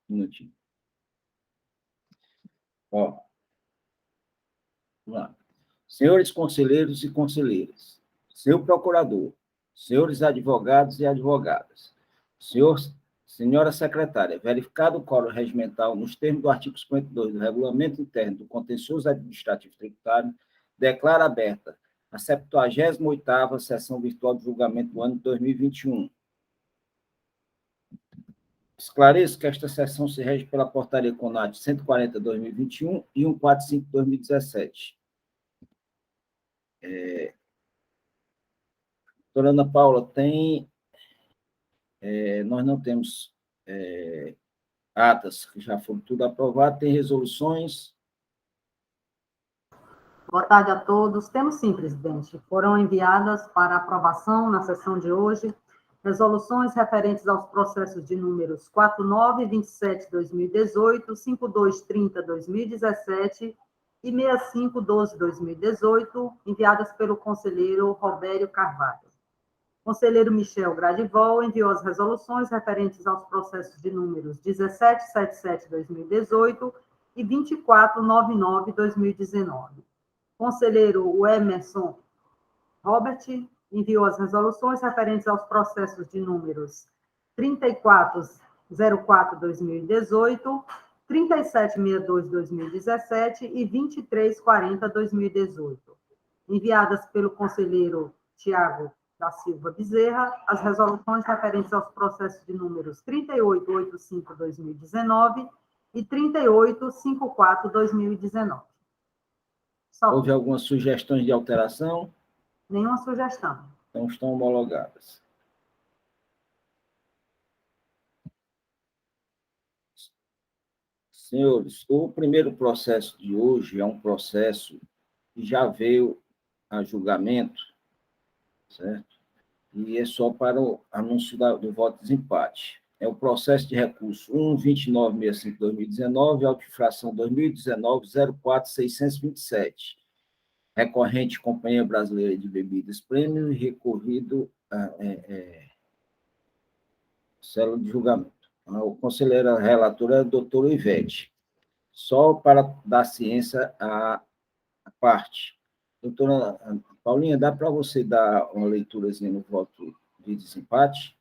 Um minutinho. Ó, vamos lá. Senhores conselheiros e conselheiras, senhor procurador, senhores advogados e advogadas, senhora secretária, verificado o quórum regimental nos termos do artigo 52 do Regulamento Interno do Contencioso Administrativo Tributário, declara aberta a 78ª sessão virtual de julgamento do ano de 2021. Esclareço que esta sessão se rege pela Portaria CONAD 140/2021 e 145/2017. Doutora Ana Paula, nós não temos atas que já foram tudo aprovado, tem resoluções. Boa tarde a todos. Temos sim, presidente. Foram enviadas para aprovação na sessão de hoje resoluções referentes aos processos de números 4927/2018, 5230/2017 e 6512/2018, enviadas pelo conselheiro Robério Carvalho. O conselheiro Michel Gradivol enviou as resoluções referentes aos processos de números 1777/2018 e 2499/2019. O conselheiro Emerson Robert enviou as resoluções referentes aos processos de números 3404/2018, 3762/2017 e 2340/2018. Enviadas pelo conselheiro Tiago da Silva Bezerra, as resoluções referentes aos processos de números 3885/2019 e 3854/2019. Houve algumas sugestões de alteração? Nenhuma sugestão. Então, estão homologadas. Senhores, o primeiro processo de hoje é um processo que já veio a julgamento, certo? E é só para o anúncio do voto de desempate. É o processo de recurso 1.2965/2019, auto-infração 2019-04627. Recorrente Companhia Brasileira de Bebidas Premium e recorrido célula de julgamento. O conselheiro relator é o doutor Ivete. Só para dar ciência à parte. Doutora Paulinha, dá para você dar uma leiturazinha no voto de desempate?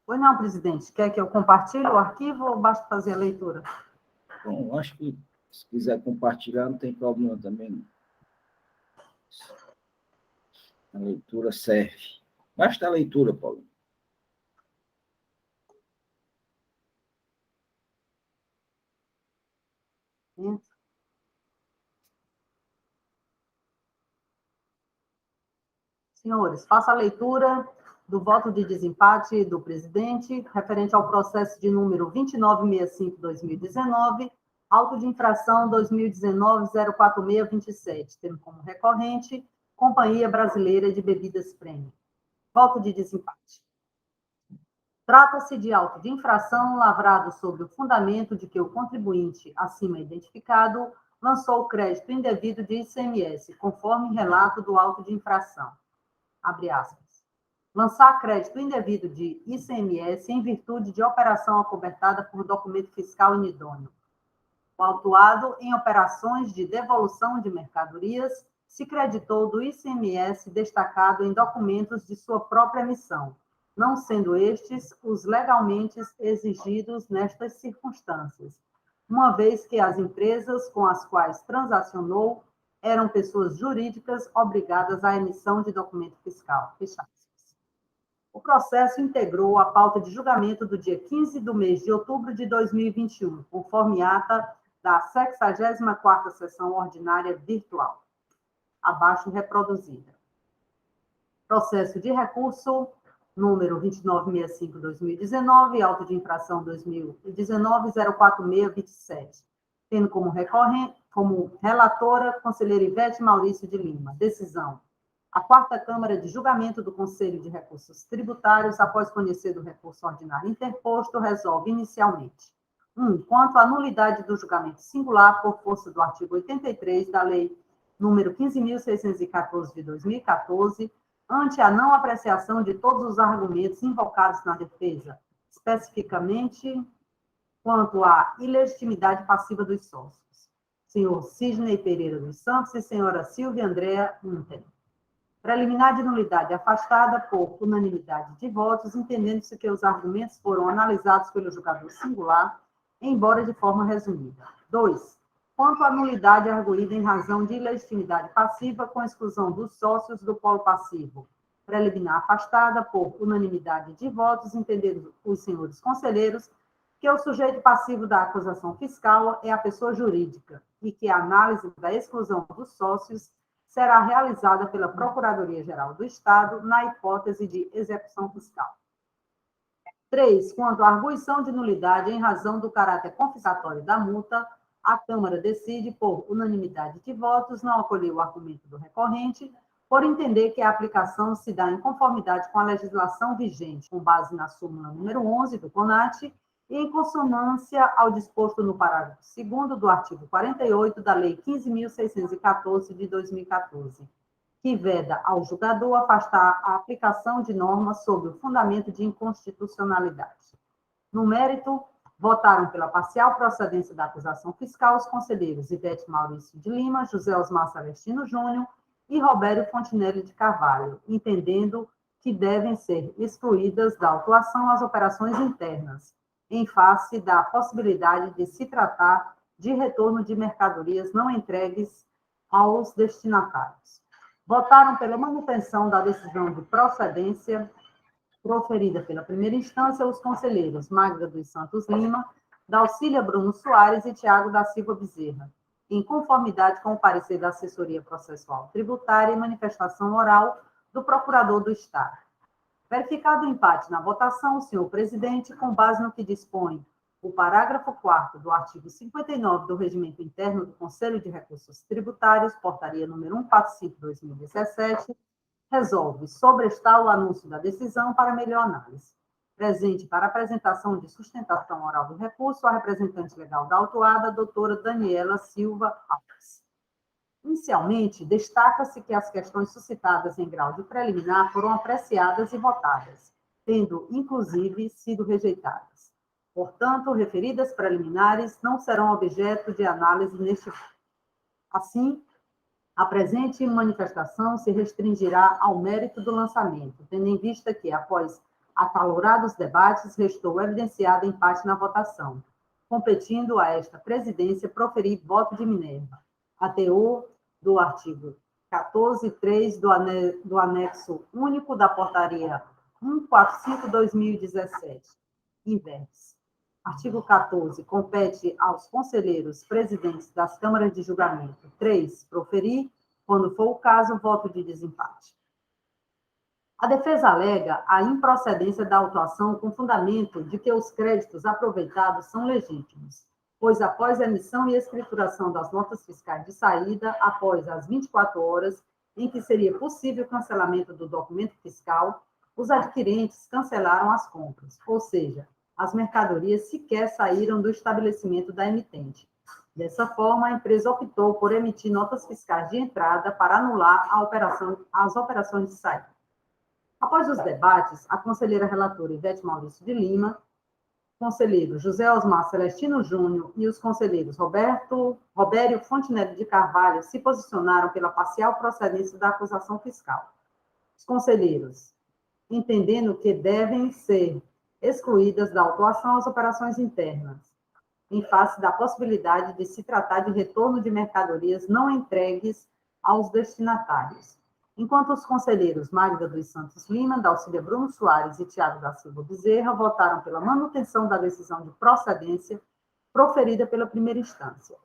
Pois não, presidente. Quer que eu compartilhe o arquivo ou basta fazer a leitura? Bom, acho que se quiser compartilhar, não tem problema também, não. A leitura serve. Basta a leitura, Paulo. Senhores, faça a leitura do voto de desempate do presidente, referente ao processo de número 2965/2019, auto de infração 2019-04627, tendo como recorrente Companhia Brasileira de Bebidas Premium. Voto de desempate. Trata-se de auto de infração lavrado sobre o fundamento de que o contribuinte, acima identificado, lançou crédito indevido de ICMS, conforme relato do auto de infração. Abre aspas. Lançar crédito indevido de ICMS em virtude de operação acobertada por documento fiscal inidôneo. O autuado em operações de devolução de mercadorias se creditou do ICMS destacado em documentos de sua própria emissão, não sendo estes os legalmente exigidos nestas circunstâncias, uma vez que as empresas com as quais transacionou eram pessoas jurídicas obrigadas à emissão de documento fiscal. Fecha aspas. O processo integrou a pauta de julgamento do dia 15 do mês de outubro de 2021, conforme ata da 64ª Sessão Ordinária Virtual, abaixo reproduzida. Processo de recurso número 2965/2019, auto de infração 2019-04627, tendo como relatora, conselheira Ivete Maurício de Lima. Decisão. A 4ª Câmara de Julgamento do Conselho de Recursos Tributários, após conhecer do recurso ordinário interposto, resolve inicialmente: 1. Quanto à nulidade do julgamento singular por força do artigo 83 da Lei número 15.614 de 2014, ante a não apreciação de todos os argumentos invocados na defesa, especificamente quanto à ilegitimidade passiva dos sócios. Senhor Sidney Pereira dos Santos e senhora Silvia Andrea Unten. Preliminar de nulidade afastada por unanimidade de votos, entendendo-se que os argumentos foram analisados pelo julgador singular, embora de forma resumida. 2. Quanto à nulidade arguída em razão de ilegitimidade passiva, com exclusão dos sócios do polo passivo. Preliminar afastada por unanimidade de votos, entendendo os senhores conselheiros que o sujeito passivo da acusação fiscal é a pessoa jurídica e que a análise da exclusão dos sócios será realizada pela Procuradoria-Geral do Estado na hipótese de execução fiscal. 3. Quanto à arguição de nulidade em razão do caráter confiscatório da multa, a Câmara decide, por unanimidade de votos, não acolher o argumento do recorrente, por entender que a aplicação se dá em conformidade com a legislação vigente, com base na súmula número 11 do CONAT, e em consonância ao disposto no parágrafo 2º do artigo 48 da Lei 15.614 de 2014, que veda ao julgador afastar a aplicação de normas sob o fundamento de inconstitucionalidade. No mérito, votaram pela parcial procedência da acusação fiscal os conselheiros Ivete Maurício de Lima, José Osmar Celestino Júnior e Robério Fontinelli de Carvalho, entendendo que devem ser excluídas da autuação as operações internas, em face da possibilidade de se tratar de retorno de mercadorias não entregues aos destinatários. Votaram pela manutenção da decisão de procedência proferida pela primeira instância os conselheiros Magda dos Santos Lima, Dalcília Bruno Soares e Tiago da Silva Bezerra, em conformidade com o parecer da Assessoria Processual Tributária e manifestação oral do Procurador do Estado. Verificado o empate na votação, o senhor presidente, com base no que dispõe o parágrafo 4º do artigo 59 do Regimento Interno do Conselho de Recursos Tributários, portaria número 145/2017, resolve sobrestar o anúncio da decisão para melhor análise. Presente para apresentação de sustentação oral do recurso, a representante legal da autuada, a doutora Daniela Silva Alves. Inicialmente, destaca-se que as questões suscitadas em grau de preliminar foram apreciadas e votadas, tendo, inclusive, sido rejeitadas. Portanto, referidas preliminares não serão objeto de análise neste momento. Assim, a presente manifestação se restringirá ao mérito do lançamento, tendo em vista que, após acalorados debates, restou evidenciado empate na votação, competindo a esta presidência proferir voto de Minerva, a teor do artigo 14.3 do anexo único da portaria 145/2017. Inverte. Artigo 14. Compete aos conselheiros presidentes das câmaras de julgamento. 3. Proferir, quando for o caso, voto de desempate. A defesa alega a improcedência da autuação com fundamento de que os créditos aproveitados são legítimos, pois após a emissão e escrituração das notas fiscais de saída, após as 24 horas em que seria possível o cancelamento do documento fiscal, os adquirentes cancelaram as compras, ou seja, as mercadorias sequer saíram do estabelecimento da emitente. Dessa forma, a empresa optou por emitir notas fiscais de entrada para anular as operações de saída. Após os debates, a conselheira relatora Ivete Maurício de Lima, conselheiro José Osmar Celestino Júnior e os conselheiros Robério Fontinelli de Carvalho se posicionaram pela parcial procedência da acusação fiscal. Os conselheiros, entendendo que devem ser excluídas da autuação as operações internas, em face da possibilidade de se tratar de retorno de mercadorias não entregues aos destinatários. Enquanto os conselheiros Magda dos Santos Lima, Dalcília Bruno Soares e Tiago da Silva Bezerra votaram pela manutenção da decisão de procedência proferida pela primeira instância.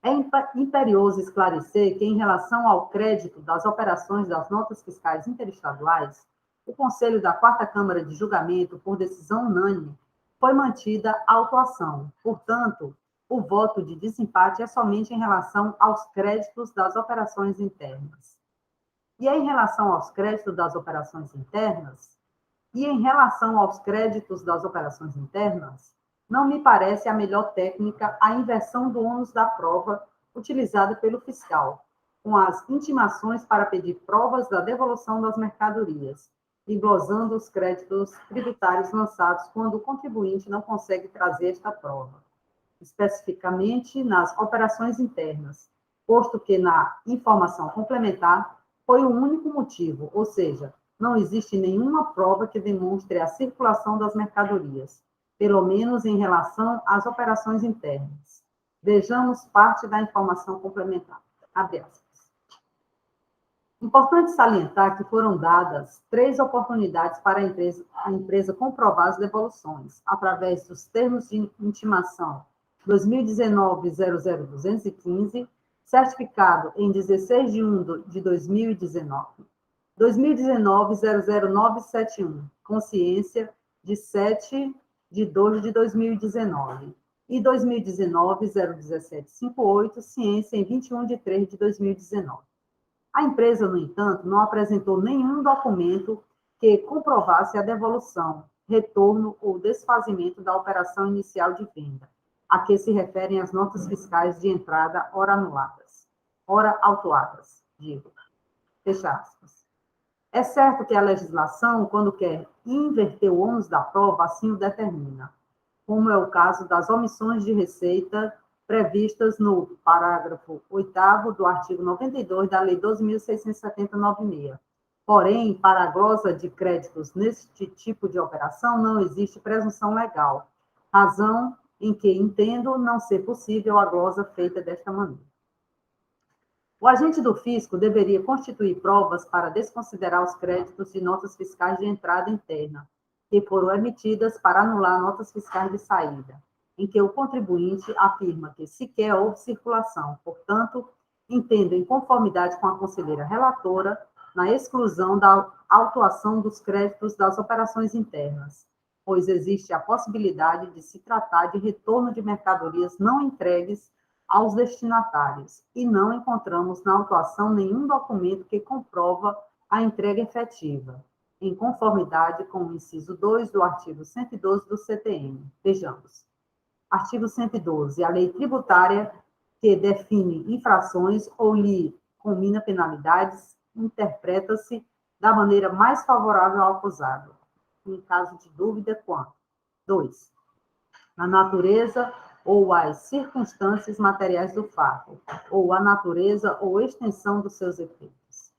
É imperioso esclarecer que, em relação ao crédito das operações das notas fiscais interestaduais, o Conselho da 4ª Câmara de Julgamento, por decisão unânime, foi mantida a autuação. Portanto, o voto de desempate é somente em relação aos créditos das operações internas. E em relação aos créditos das operações internas, não me parece a melhor técnica a inversão do ônus da prova utilizada pelo fiscal, com as intimações para pedir provas da devolução das mercadorias, e glosando os créditos tributários lançados quando o contribuinte não consegue trazer esta prova, especificamente nas operações internas, posto que na informação complementar foi o único motivo, ou seja, não existe nenhuma prova que demonstre a circulação das mercadorias, pelo menos em relação às operações internas. Vejamos parte da informação complementar. Abre aspas. Importante salientar que foram dadas 3 oportunidades para a empresa comprovar as devoluções, através dos termos de intimação 2019-00215, certificado em 16 de 1 de 2019, 2019-00971, consciência de 7 de 2 de 2019, e 2019-01758, ciência em 21 de 3 de 2019. A empresa, no entanto, não apresentou nenhum documento que comprovasse a devolução, retorno ou desfazimento da operação inicial de venda, a que se referem as notas fiscais de entrada ora anuladas, ora autuadas, digo. Fecha aspas. É certo que a legislação, quando quer inverter o ônus da prova, assim o determina, como é o caso das omissões de receita previstas no parágrafo 8º do artigo 92 da Lei 12.670/96. Porém, para a glosa de créditos neste tipo de operação, não existe presunção legal, razão em que entendo não ser possível a glosa feita desta maneira. O agente do fisco deveria constituir provas para desconsiderar os créditos de notas fiscais de entrada interna, que foram emitidas para anular notas fiscais de saída, em que o contribuinte afirma que sequer houve circulação. Portanto, entendo em conformidade com a conselheira relatora na exclusão da autuação dos créditos das operações internas, pois existe a possibilidade de se tratar de retorno de mercadorias não entregues aos destinatários, e não encontramos na autuação nenhum documento que comprova a entrega efetiva, em conformidade com o inciso 2 do artigo 112 do CTM. Vejamos. Artigo 112. A lei tributária que define infrações ou lhe combina penalidades interpreta-se da maneira mais favorável ao acusado, em caso de dúvida quanto. 2. A natureza ou as circunstâncias materiais do fato, ou a natureza ou extensão dos seus efeitos.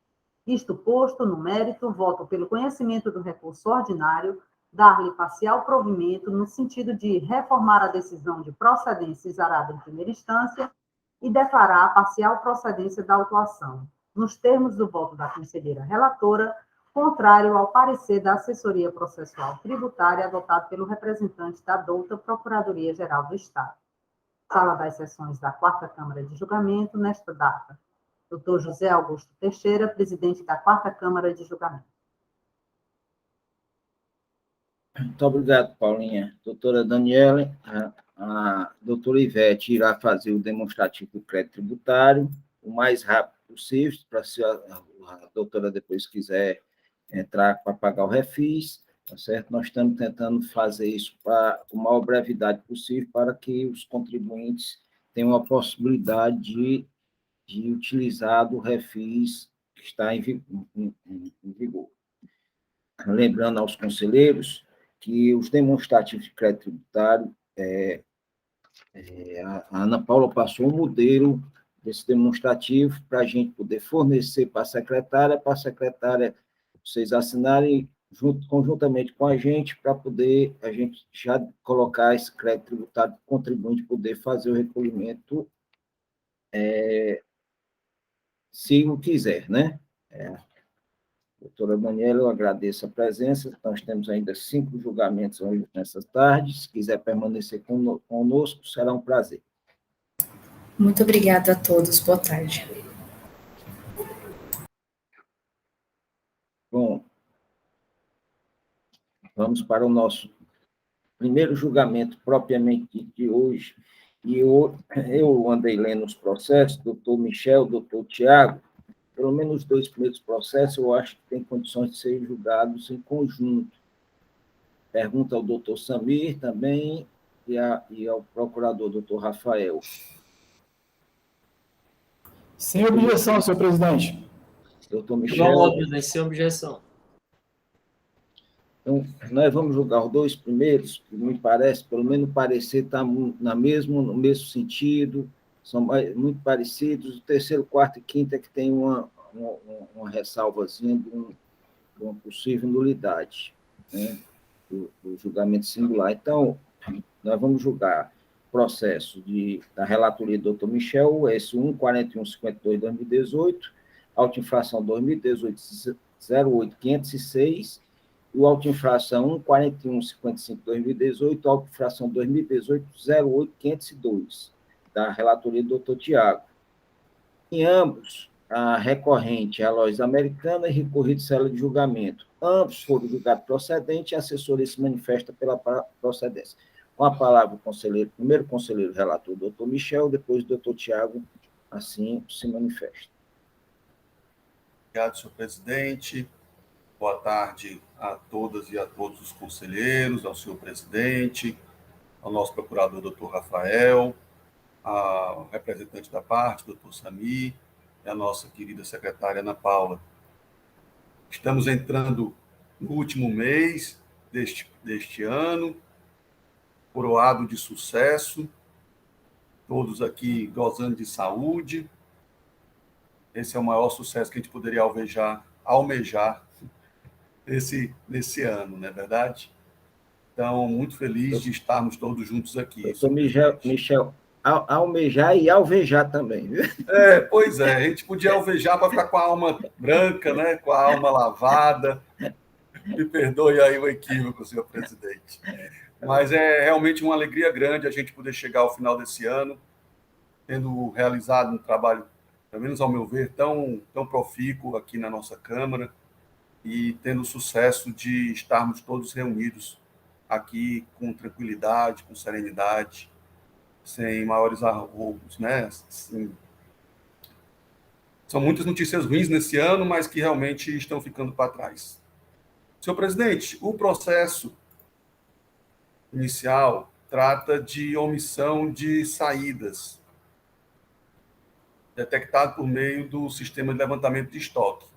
Isto posto, no mérito, voto pelo conhecimento do recurso ordinário, dar-lhe parcial provimento no sentido de reformar a decisão de procedência exarada em primeira instância e declarar a parcial procedência da autuação, nos termos do voto da conselheira relatora, contrário ao parecer da Assessoria Processual Tributária adotado pelo representante da douta Procuradoria-Geral do Estado. Sala das Sessões da 4ª Câmara de Julgamento, nesta data. Dr. José Augusto Teixeira, presidente da 4ª Câmara de Julgamento. Muito obrigado, Paulinha. Doutora Daniela, a doutora Ivete irá fazer o demonstrativo do crédito tributário o mais rápido possível, para se a doutora depois quiser entrar para pagar o refis, tá certo? Nós estamos tentando fazer isso com a maior brevidade possível para que os contribuintes tenham a possibilidade de utilizar do refis que está em vigor. Lembrando aos conselheiros que os demonstrativos de crédito tributário, a Ana Paula passou um modelo desse demonstrativo para a gente poder fornecer para a secretária vocês assinarem conjuntamente com a gente, para poder a gente já colocar esse crédito tributário para o contribuinte poder fazer o recolhimento se o quiser, né? Doutora Daniela, eu agradeço a presença. Nós temos ainda 5 julgamentos hoje nessa tarde. Se quiser permanecer conosco, será um prazer. Muito obrigada a todos. Boa tarde. Bom, vamos para o nosso primeiro julgamento propriamente de hoje. E eu andei lendo os processos, doutor Michel, doutor Tiago. Pelo menos os 2 primeiros processos, eu acho que tem condições de serem julgados em conjunto. Pergunta ao doutor Samir também e ao procurador, doutor Rafael. Sem objeção, senhor presidente. Doutor Michel. Óbvio, sem objeção. Então, nós vamos julgar os dois primeiros, que me parece, pelo menos o parecer está no mesmo sentido, são muito parecidos. O terceiro, quarto e quinto é que tem uma ressalvazinha de uma possível nulidade, né, do julgamento singular. Então, nós vamos julgar o processo da relatoria do Dr. Michel, S1 4152/2018, autoinfração 2018 08506, e o autoinfração 4155/2018, autoinfração 2018 08502, da relatoria do Dr. Tiago. Em ambos, a recorrente é a Lojas Americana e recorrido cela de julgamento. Ambos foram julgados procedentes e a assessoria se manifesta pela procedência. Com a palavra o conselheiro, primeiro conselheiro relator, doutor Michel, depois o doutor Tiago, assim se manifesta. Obrigado, senhor presidente. Boa tarde a todas e a todos os conselheiros, ao senhor presidente, ao nosso procurador, doutor Rafael, ao representante da parte, doutor Sami, e a nossa querida secretária Ana Paula. Estamos entrando no último mês deste ano, coroado de sucesso, todos aqui gozando de saúde. Esse é o maior sucesso que a gente poderia almejar nesse ano, não é verdade? Então, muito feliz de estarmos todos juntos aqui. Doutor Michel, almejar e alvejar também, viu? Pois é, a gente podia alvejar para ficar com a alma branca, né? Com a alma lavada. Me perdoe aí o equívoco, senhor presidente. Mas é realmente uma alegria grande a gente poder chegar ao final desse ano, tendo realizado um trabalho, pelo menos ao meu ver, tão profícuo aqui na nossa Câmara, e tendo o sucesso de estarmos todos reunidos aqui com tranquilidade, com serenidade, sem maiores arroubos, né? Assim, são muitas notícias ruins nesse ano, mas que realmente estão ficando para trás. Senhor presidente, o processo inicial trata de omissão de saídas, detectado por meio do sistema de levantamento de estoque.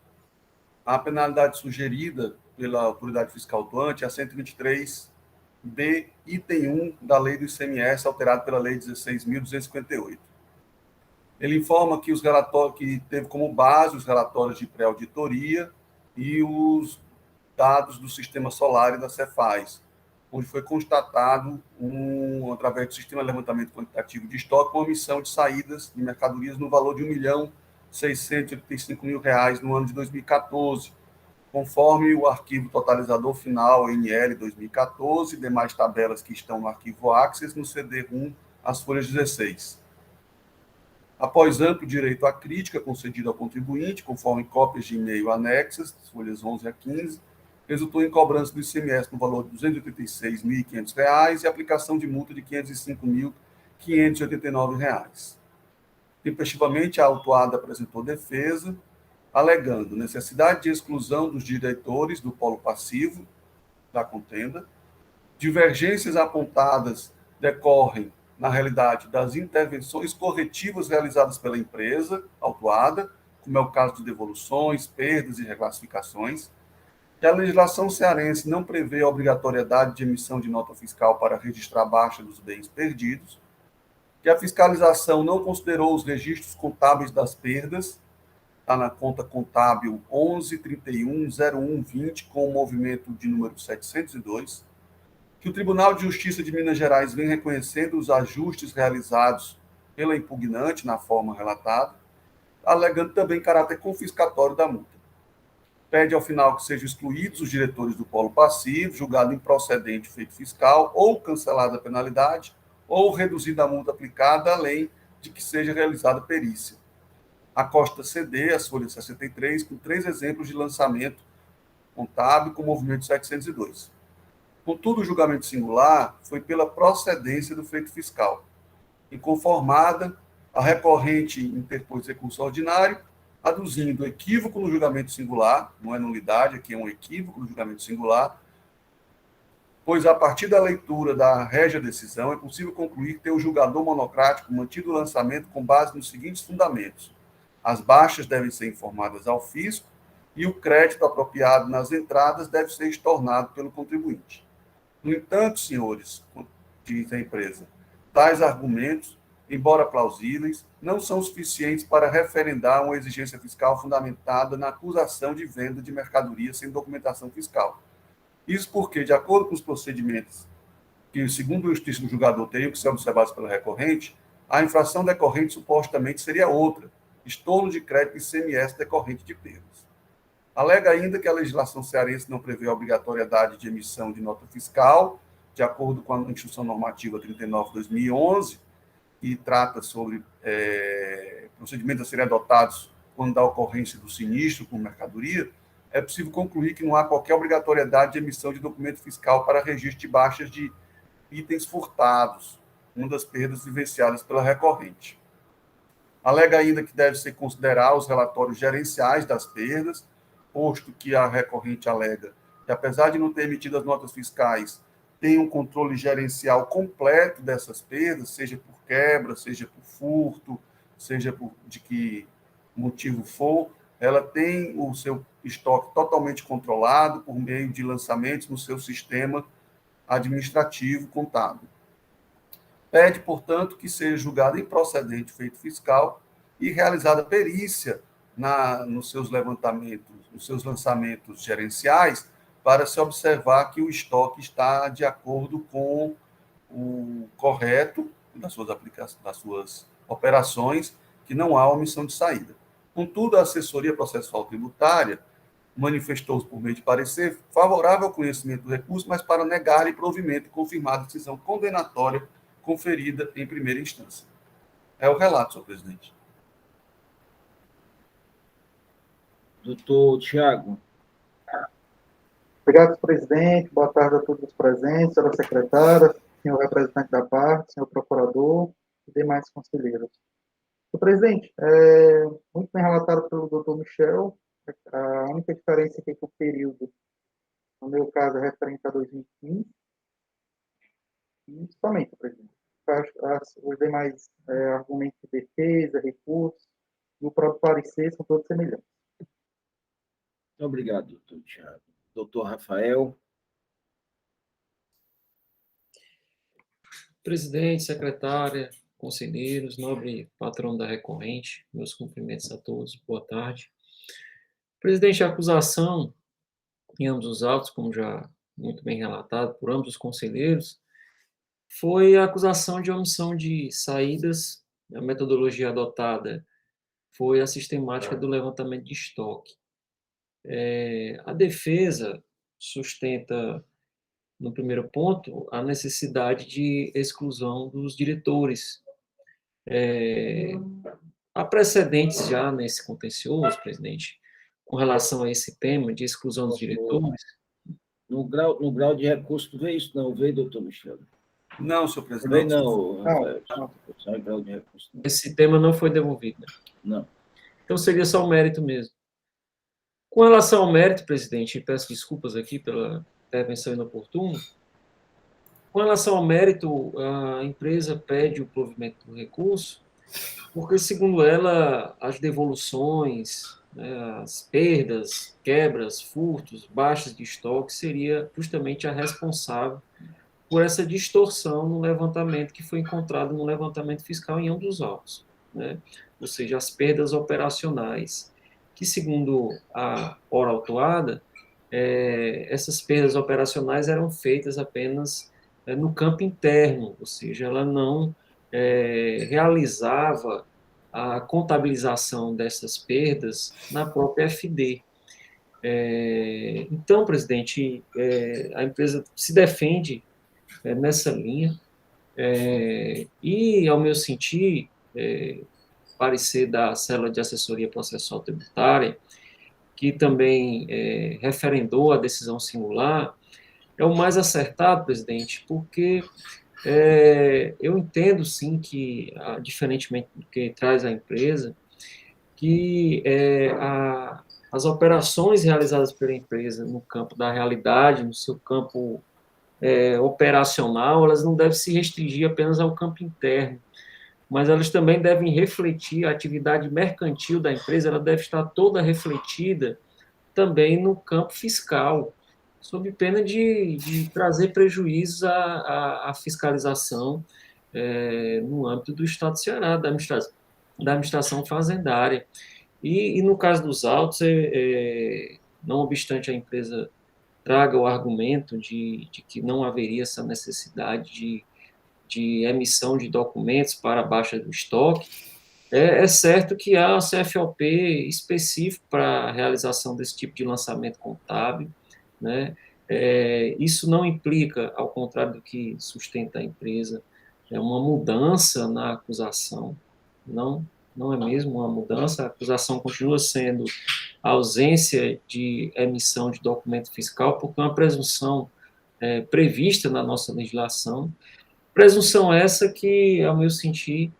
A penalidade sugerida pela autoridade fiscal atuante é a 123B, item 1 da lei do ICMS, alterado pela lei 16.258. Ele informa que que teve como base os relatórios de pré-auditoria e os dados do Sistema Solar e da Cefaz, onde foi constatado, através do Sistema de Levantamento Quantitativo de Estoque, uma omissão de saídas de mercadorias no valor de R$ 1.685.000 no ano de 2014, conforme o arquivo totalizador final NL 2014, demais tabelas que estão no arquivo Access, no CD1, as folhas 16. Após amplo direito à crítica concedido ao contribuinte, conforme cópias de e-mail anexas, folhas 11 a 15, resultou em cobrança do ICMS no valor de R$ 286.500 e aplicação de multa de R$ 505.589. Tempestivamente, a autuada apresentou defesa, alegando necessidade de exclusão dos diretores do polo passivo da contenda. Divergências apontadas decorrem, na realidade, das intervenções corretivas realizadas pela empresa autuada, como é o caso de devoluções, perdas e reclassificações, que a legislação cearense não prevê a obrigatoriedade de emissão de nota fiscal para registrar a baixa dos bens perdidos, que a fiscalização não considerou os registros contábeis das perdas, está na conta contábil 11.31.01.20, com o movimento de número 702, que o Tribunal de Justiça de Minas Gerais vem reconhecendo os ajustes realizados pela impugnante na forma relatada, alegando também caráter confiscatório da multa. Pede ao final que sejam excluídos os diretores do polo passivo, julgado improcedente feito fiscal, ou cancelada a penalidade, ou reduzida a multa aplicada, além de que seja realizada perícia. A Costa CD, as folhas 63, com 3 exemplos de lançamento contábil com movimento 702. Contudo, o julgamento singular foi pela procedência do feito fiscal. Inconformada, a recorrente interpôs recurso ordinário, aduzindo equívoco no julgamento singular, não é nulidade, aqui é um equívoco no julgamento singular, pois a partir da leitura da régia decisão é possível concluir ter o julgador monocrático mantido o lançamento com base nos seguintes fundamentos. As baixas devem ser informadas ao fisco, e o crédito apropriado nas entradas deve ser estornado pelo contribuinte. No entanto, senhores, diz a empresa, tais argumentos, embora plausíveis, não são suficientes para referendar uma exigência fiscal fundamentada na acusação de venda de mercadoria sem documentação fiscal. Isso porque, de acordo com os procedimentos que, segundo o justiça do julgador, teriam que ser observados pelo recorrente, a infração decorrente supostamente seria outra, estorno de crédito ICMS decorrente de perdas. Alega ainda que a legislação cearense não prevê a obrigatoriedade de emissão de nota fiscal, de acordo com a Instrução Normativa 39/2011, que trata sobre procedimentos a serem adotados quando da ocorrência do sinistro com mercadoria. É possível concluir que não há qualquer obrigatoriedade de emissão de documento fiscal para registro de baixas de itens furtados, uma das perdas vivenciadas pela recorrente. Alega ainda que deve-se considerar os relatórios gerenciais das perdas, posto que a recorrente alega que, apesar de não ter emitido as notas fiscais, tem um controle gerencial completo dessas perdas, seja por quebra, seja por furto, seja de que motivo for, ela tem o seu estoque totalmente controlado por meio de lançamentos no seu sistema administrativo contábil. Pede, portanto, que seja julgado improcedente o feito fiscal e realizada perícia nos seus levantamentos, nos seus lançamentos gerenciais, para se observar que o estoque está de acordo com o correto das suas operações, que não há omissão de saída. Contudo, a assessoria processual tributária manifestou-se por meio de parecer favorável ao conhecimento do recurso, mas para negar-lhe provimento e confirmar a decisão condenatória conferida em primeira instância. É o relato, senhor presidente. Doutor Tiago. Obrigado, presidente. Boa tarde a todos os presentes, senhora secretária, senhor representante da parte, senhor procurador e demais conselheiros. Senhor presidente, muito bem relatado pelo doutor Michel. A única diferença aqui é que o período, no meu caso, é referente a 2015. E somente, presidente. Os demais argumentos de defesa, recursos e o próprio parecer são todos semelhantes. Muito obrigado, doutor Tiago. Doutor Rafael. Presidente, secretária, conselheiros, nobre patrão da recorrente, meus cumprimentos a todos, boa tarde. Presidente, a acusação em ambos os autos, como já muito bem relatado por ambos os conselheiros, foi a acusação de omissão de saídas. A metodologia adotada foi a sistemática do levantamento de estoque. A defesa sustenta, no primeiro ponto, a necessidade de exclusão dos diretores. Há precedentes já nesse contencioso, presidente, com relação a esse tema de exclusão dos diretores? No grau de recurso, não veio isso, não veio, doutor Michel? Não, senhor presidente. Não, Rafael. Não. Grau de recurso, não. Esse tema não foi devolvido, né? Não. Então seria só o mérito mesmo. Com relação ao mérito, presidente, e peço desculpas aqui pela intervenção inoportuna, com relação ao mérito, a empresa pede o provimento do recurso, porque, segundo ela, as devoluções, né, as perdas, quebras, furtos, baixas de estoque, seria justamente a responsável por essa distorção no levantamento que foi encontrado no levantamento fiscal em ambos os autos, né? Ou seja, as perdas operacionais, que, segundo a hora autuada, essas perdas operacionais eram feitas apenas no campo interno, ou seja, ela não realizava a contabilização dessas perdas na própria FD. Então, presidente, a empresa se defende nessa linha e, ao meu sentir, parecer da célula de assessoria processual tributária, que também referendou a decisão singular, é o mais acertado, presidente, porque eu entendo, sim, que, diferentemente do que traz a empresa, que as operações realizadas pela empresa no campo da realidade, no seu campo operacional, elas não devem se restringir apenas ao campo interno, mas elas também devem refletir a atividade mercantil da empresa, ela deve estar toda refletida também no campo fiscal, sob pena de trazer prejuízos à fiscalização no âmbito do Estado do Ceará, da administração fazendária. E no caso dos autos, não obstante a empresa traga o argumento de que não haveria essa necessidade de emissão de documentos para a baixa do estoque, é certo que há CFOP específico para a realização desse tipo de lançamento contábil, né? Isso não implica, ao contrário do que sustenta a empresa, uma mudança na acusação, não é mesmo uma mudança, a acusação continua sendo a ausência de emissão de documento fiscal, porque é uma presunção prevista na nossa legislação, presunção essa que, ao meu sentir,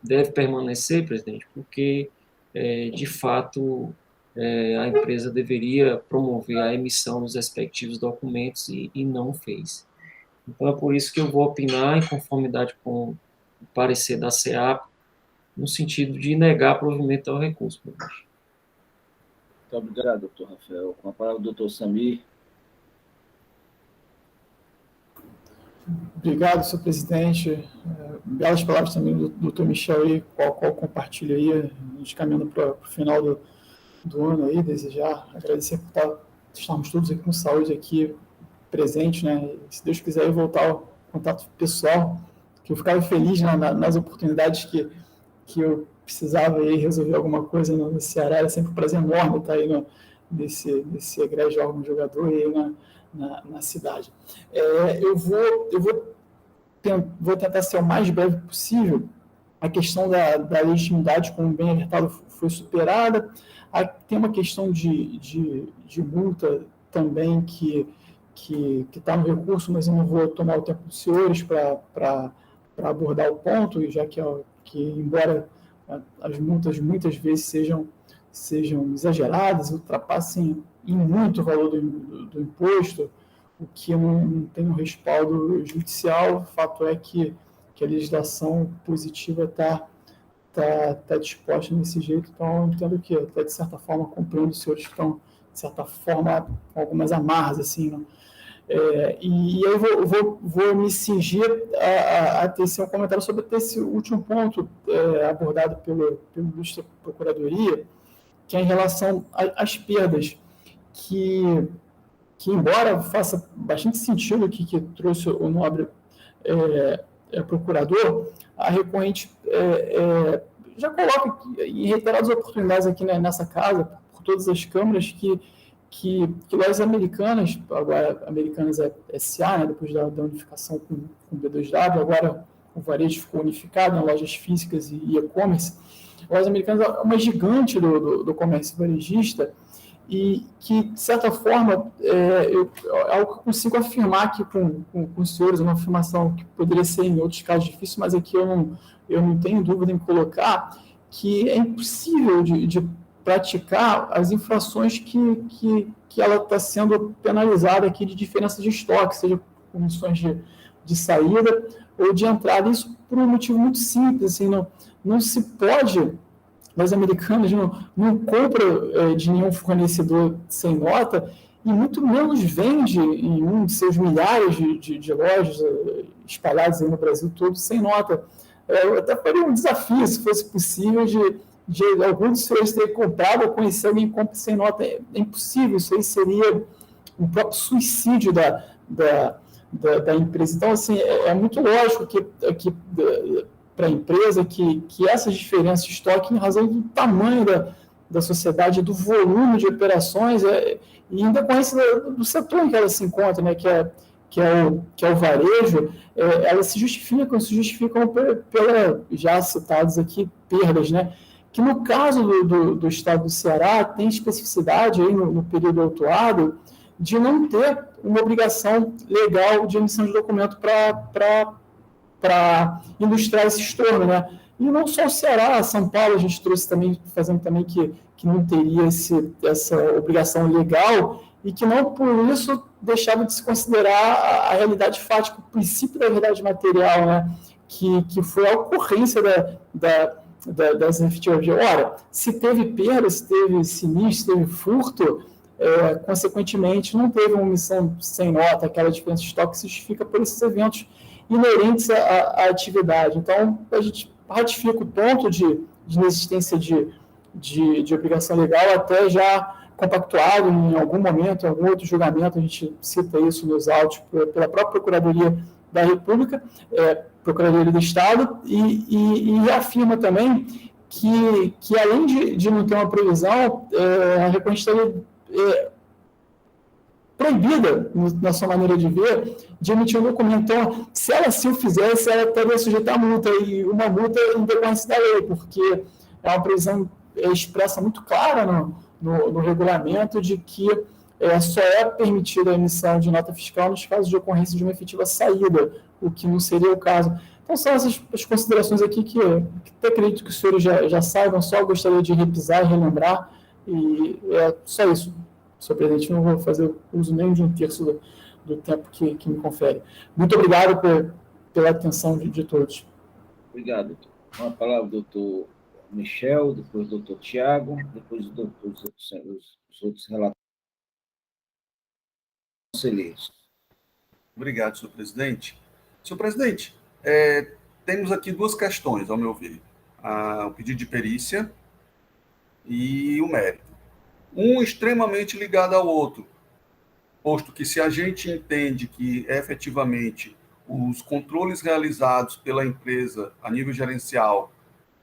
deve permanecer, presidente, porque, de fato, a empresa deveria promover a emissão dos respectivos documentos e não fez. Então, é por isso que eu vou opinar em conformidade com o parecer da SEAP, no sentido de negar provimento ao recurso, presidente. Muito obrigado, doutor Rafael. Com a palavra, o doutor Samir. Obrigado, senhor presidente. Belas palavras também do doutor Michel aí, qual compartilho aí, a gente caminhando para o final do ano aí, desejar, agradecer por estarmos todos aqui com saúde aqui presentes, né? Se Deus quiser voltar ao contato pessoal, que eu ficava feliz nas oportunidades que eu precisava aí resolver alguma coisa no Ceará, era sempre um prazer enorme estar aí nesse egrégio órgão jogador aí na cidade. Eu vou tentar ser o mais breve possível. A questão da legitimidade, como bem alertado, foi superada. Tem uma questão de multa também que está no recurso, mas eu não vou tomar o tempo dos senhores para abordar o ponto, já que embora as multas muitas vezes sejam exageradas, ultrapassem em muito o valor do imposto, o que não tem um respaldo judicial. O fato é que a legislação positiva está disposta nesse jeito, então eu entendo que, até de certa forma, compreendo os senhores que estão, de certa forma, com algumas amarras, assim, né? E aí eu vou me cingir a tecer um comentário sobre esse último ponto abordado pelo ilustre Procuradoria, que é em relação às perdas, que embora faça bastante sentido o que trouxe o nobre procurador, a recorrente já coloca em reiteradas oportunidades aqui nessa casa, por todas as câmaras, que lojas americanas, agora Americanas S.A., né, depois da unificação com B2W, agora o varejo ficou unificado em lojas físicas e e-commerce. Lojas Americanas é uma gigante do comércio varejista e que, de certa forma, eu consigo afirmar aqui com os senhores, uma afirmação que poderia ser em outros casos difícil, mas aqui eu não tenho dúvida em colocar, que é impossível de praticar as infrações que ela está sendo penalizada aqui de diferença de estoque, seja comissões de saída ou de entrada. Isso por um motivo muito simples, assim, não se pode, as americanas não compram de nenhum fornecedor sem nota e muito menos vende em um de seus milhares de lojas espalhadas aí no Brasil todo sem nota. Eu até faria um desafio, se fosse possível, de algum dos senhores ter comprado ou conhecer alguém que compra sem nota. É impossível, isso aí seria um próprio suicídio da empresa. Então, assim, é muito lógico que para a empresa que essas diferenças de estoque, em razão do tamanho da sociedade, do volume de operações, e em decorrência do setor em que ela se encontra, né, que é o varejo, elas se justificam pela já citadas aqui perdas, né? Que no caso do estado do Ceará tem especificidade aí no período autuado de não ter uma obrigação legal de emissão de documento para ilustrar esse estorno, né? E não só o Ceará, São Paulo a gente trouxe também, fazendo também que não teria essa obrigação legal e que não, por isso, deixava de se considerar a realidade fática, o princípio da verdade material, né? Que foi a ocorrência das efetivas. Ora, se teve perda, se teve sinistro, se teve furto, consequentemente, não teve uma omissão sem nota, aquela diferença de estoque se justifica por esses eventos inerentes à atividade. Então, a gente ratifica o ponto de inexistência de obrigação legal, até já compactuado em algum momento, em algum outro julgamento, a gente cita isso nos autos pela própria Procuradoria da República, Procuradoria do Estado, e reafirma também que além de não ter uma previsão, a recorrente estaria proibida, na sua maneira de ver, de emitir um documento. Então, se ela assim o fizesse, ela estaria sujeita a multa, e uma multa em decorrência da lei, porque é uma previsão expressa muito clara no regulamento de que só é permitida a emissão de nota fiscal nos casos de ocorrência de uma efetiva saída, o que não seria o caso. Então, são essas as considerações aqui que até acredito que os senhores já saibam, só gostaria de repisar e relembrar, e é só isso. Senhor presidente, não vou fazer uso nem de um terço do tempo que me confere. Muito obrigado pela atenção de todos. Obrigado, doutor. Com a palavra, doutor Michel, depois o doutor Tiago, depois os outros relatores conselheiros. Obrigado, senhor presidente. Senhor presidente, temos aqui duas questões, ao meu ver. O pedido de perícia e o mérito. Um extremamente ligado ao outro, posto que se a gente entende que efetivamente os controles realizados pela empresa a nível gerencial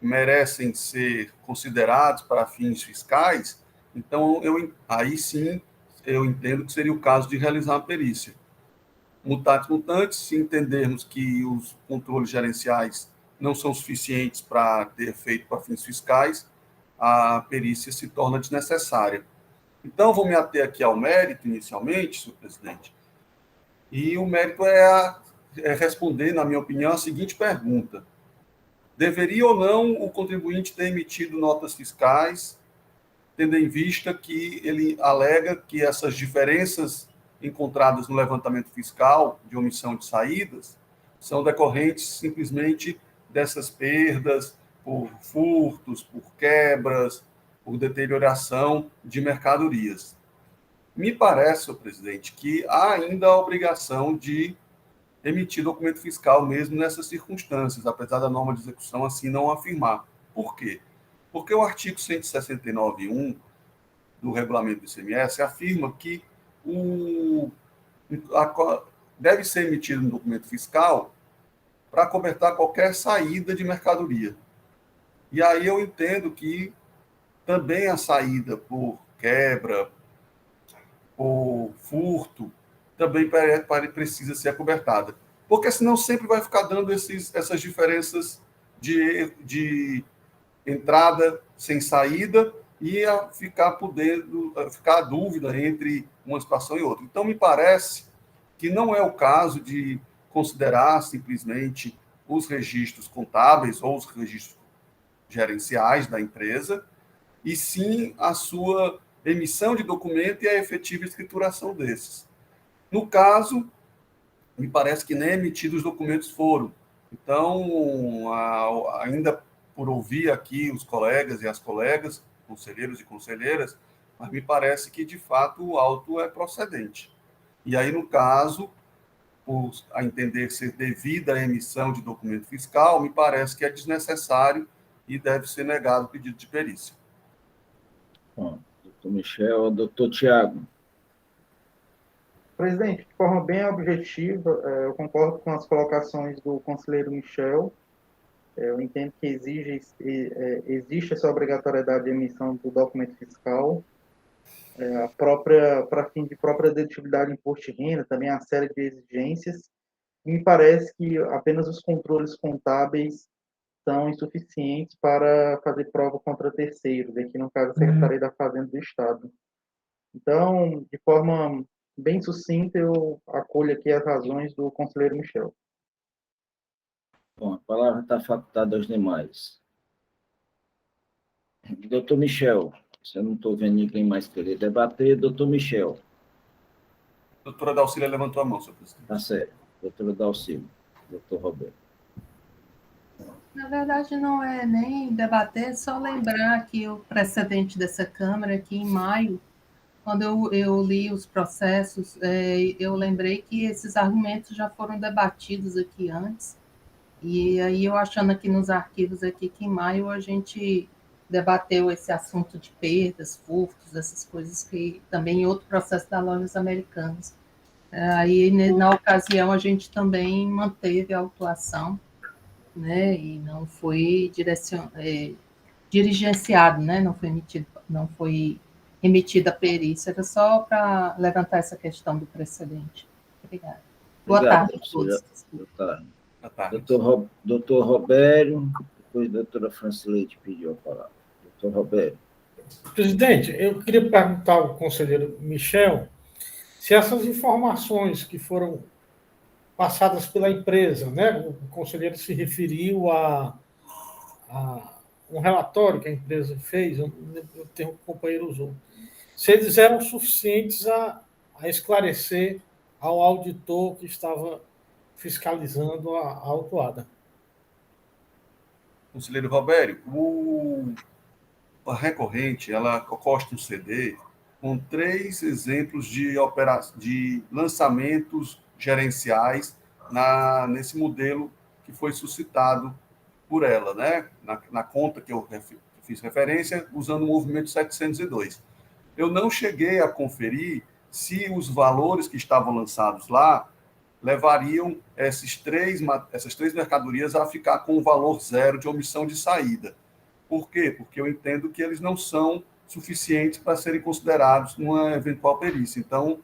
merecem ser considerados para fins fiscais, então aí sim eu entendo que seria o caso de realizar a perícia. Mutatis mutandis, se entendermos que os controles gerenciais não são suficientes para ter efeito para fins fiscais, a perícia se torna desnecessária. Então, vou me ater aqui ao mérito, inicialmente, senhor presidente, e o mérito é responder, na minha opinião, a seguinte pergunta: deveria ou não o contribuinte ter emitido notas fiscais, tendo em vista que ele alega que essas diferenças encontradas no levantamento fiscal de omissão de saídas são decorrentes simplesmente dessas perdas por furtos, por quebras, por deterioração de mercadorias. Me parece, senhor presidente, que há ainda a obrigação de emitir documento fiscal mesmo nessas circunstâncias, apesar da norma de execução assim não afirmar. Por quê? Porque o artigo 169.1 do regulamento do ICMS afirma que deve ser emitido um documento fiscal para cobertar qualquer saída de mercadoria. E aí eu entendo que também a saída por quebra, por furto, também precisa ser acobertada. Porque senão sempre vai ficar dando essas diferenças de entrada sem saída e ficar a dúvida entre uma situação e outra. Então, me parece que não é o caso de considerar simplesmente os registros contábeis ou os registros gerenciais da empresa, e sim a sua emissão de documento e a efetiva escrituração desses. No caso, me parece que nem emitidos os documentos foram. Então, ainda por ouvir aqui os colegas e as colegas, conselheiros e conselheiras, mas me parece que, de fato, o auto é procedente. E aí, no caso, a entender ser devida a emissão de documento fiscal, me parece que é desnecessário e deve ser negado o pedido de perícia. Bom, doutor Michel, doutor Tiago. Presidente, de forma bem objetiva, eu concordo com as colocações do conselheiro Michel. Eu entendo que existe essa obrigatoriedade de emissão do documento fiscal, para fim de própria dedutibilidade de imposto de renda, também a série de exigências. E me parece que apenas os controles contábeis são insuficientes para fazer prova contra terceiros, aqui no caso a Secretaria da Fazenda do Estado. Então, de forma bem sucinta, eu acolho aqui as razões do conselheiro Michel. Bom, a palavra está facultada aos demais. Doutor Michel, se eu não estou vendo ninguém mais querer debater, doutor Michel. Doutora Dalcília levantou a mão, senhor presidente. Tá certo. Doutora Dalcília. Doutor Roberto. Na verdade, não é nem debater, é só lembrar que o precedente dessa Câmara, que em maio, quando eu li os processos, eu lembrei que esses argumentos já foram debatidos aqui antes, e aí eu achando aqui nos arquivos aqui que em maio a gente debateu esse assunto de perdas, furtos, essas coisas que também em outro processo da Lojas Americanas. Aí, na ocasião, a gente também manteve a autuação, né, e não foi dirigenciado, né, não foi emitida a perícia, era só para levantar essa questão do precedente. Obrigada. Boa Obrigado, tarde a todos. Boa tarde. Boa tarde. Doutor Robério, depois a doutora Francileide pediu a palavra. Doutor Robério. Presidente, eu queria perguntar ao conselheiro Michel se essas informações que foram passadas pela empresa, né? O conselheiro se referiu a um relatório que a empresa fez, eu tenho um companheiro usou. Se eles eram suficientes a esclarecer ao auditor que estava fiscalizando a autuada. Conselheiro Robério, a recorrente, ela consta um CD com 3 exemplos de lançamentos gerenciais nesse modelo que foi suscitado por ela, né? Na conta que eu fiz referência, usando o movimento 702. Eu não cheguei a conferir se os valores que estavam lançados lá levariam essas três mercadorias a ficar com o valor zero de omissão de saída. Por quê? Porque eu entendo que eles não são suficientes para serem considerados numa eventual perícia. Então,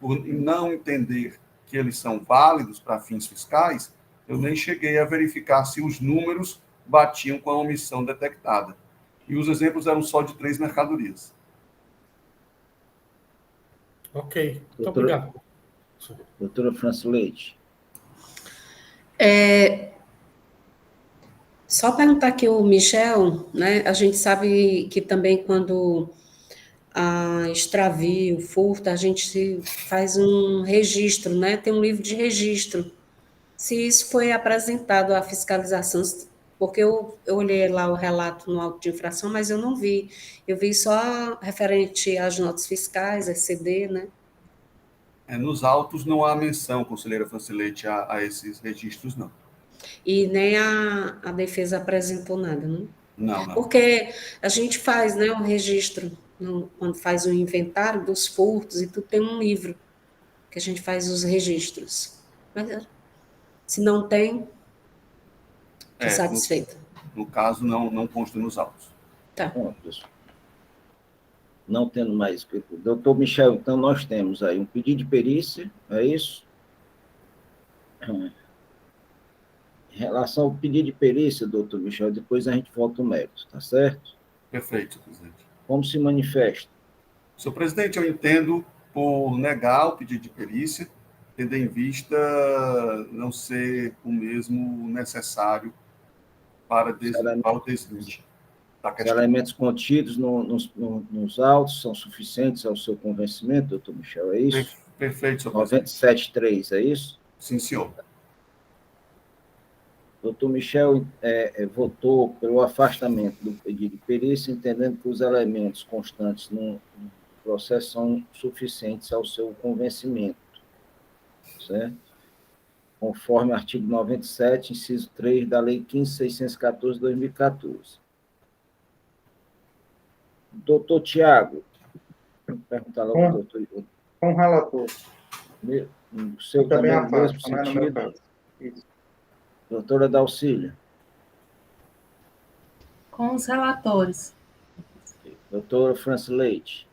por não entender que eles são válidos para fins fiscais, eu nem cheguei a verificar se os números batiam com a omissão detectada. E os exemplos eram só de 3 mercadorias. Ok, muito obrigado. Doutora Francileide. Só perguntar aqui o Michel, né? A gente sabe que também quando a extravio, furto, a gente faz um registro, né? Tem um livro de registro. Se isso foi apresentado à fiscalização, porque eu olhei lá o relato no auto de infração, mas eu não vi. Eu vi só referente às notas fiscais, SCD, né? Nos autos não há menção, conselheira Francileide, a esses registros, não. E nem a defesa apresentou nada, não? Não. Porque a gente faz, né, o registro, quando faz o inventário dos furtos e tudo, tem um livro que a gente faz os registros. Mas, se não tem, estou satisfeita. No caso, não consta nos autos. Tá. Bom, pessoal. Não tendo mais. Doutor Michel, então nós temos aí um pedido de perícia, é isso? Em relação ao pedido de perícia, doutor Michel, depois a gente volta ao mérito, tá certo? Perfeito, presidente. Como se manifesta? Senhor presidente, eu entendo por negar o pedido de perícia, tendo em vista não ser o mesmo necessário para o desvio. Os elementos contidos nos autos são suficientes ao seu convencimento, doutor Michel, é isso? Perfeito, senhor presidente. 97.3, é isso? Sim, senhor. Doutor Michel votou pelo afastamento do pedido de perícia, entendendo que os elementos constantes no processo são suficientes ao seu convencimento, certo? Conforme o artigo 97, inciso 3 da Lei 15.614 de 2014. Doutor Tiago, perguntar logo ao doutor. Com o relator. O seu também no mesmo afasto, não é no meu sentido. caso. Isso. Doutora Dalcília. Com os relatores. Doutora Francileide.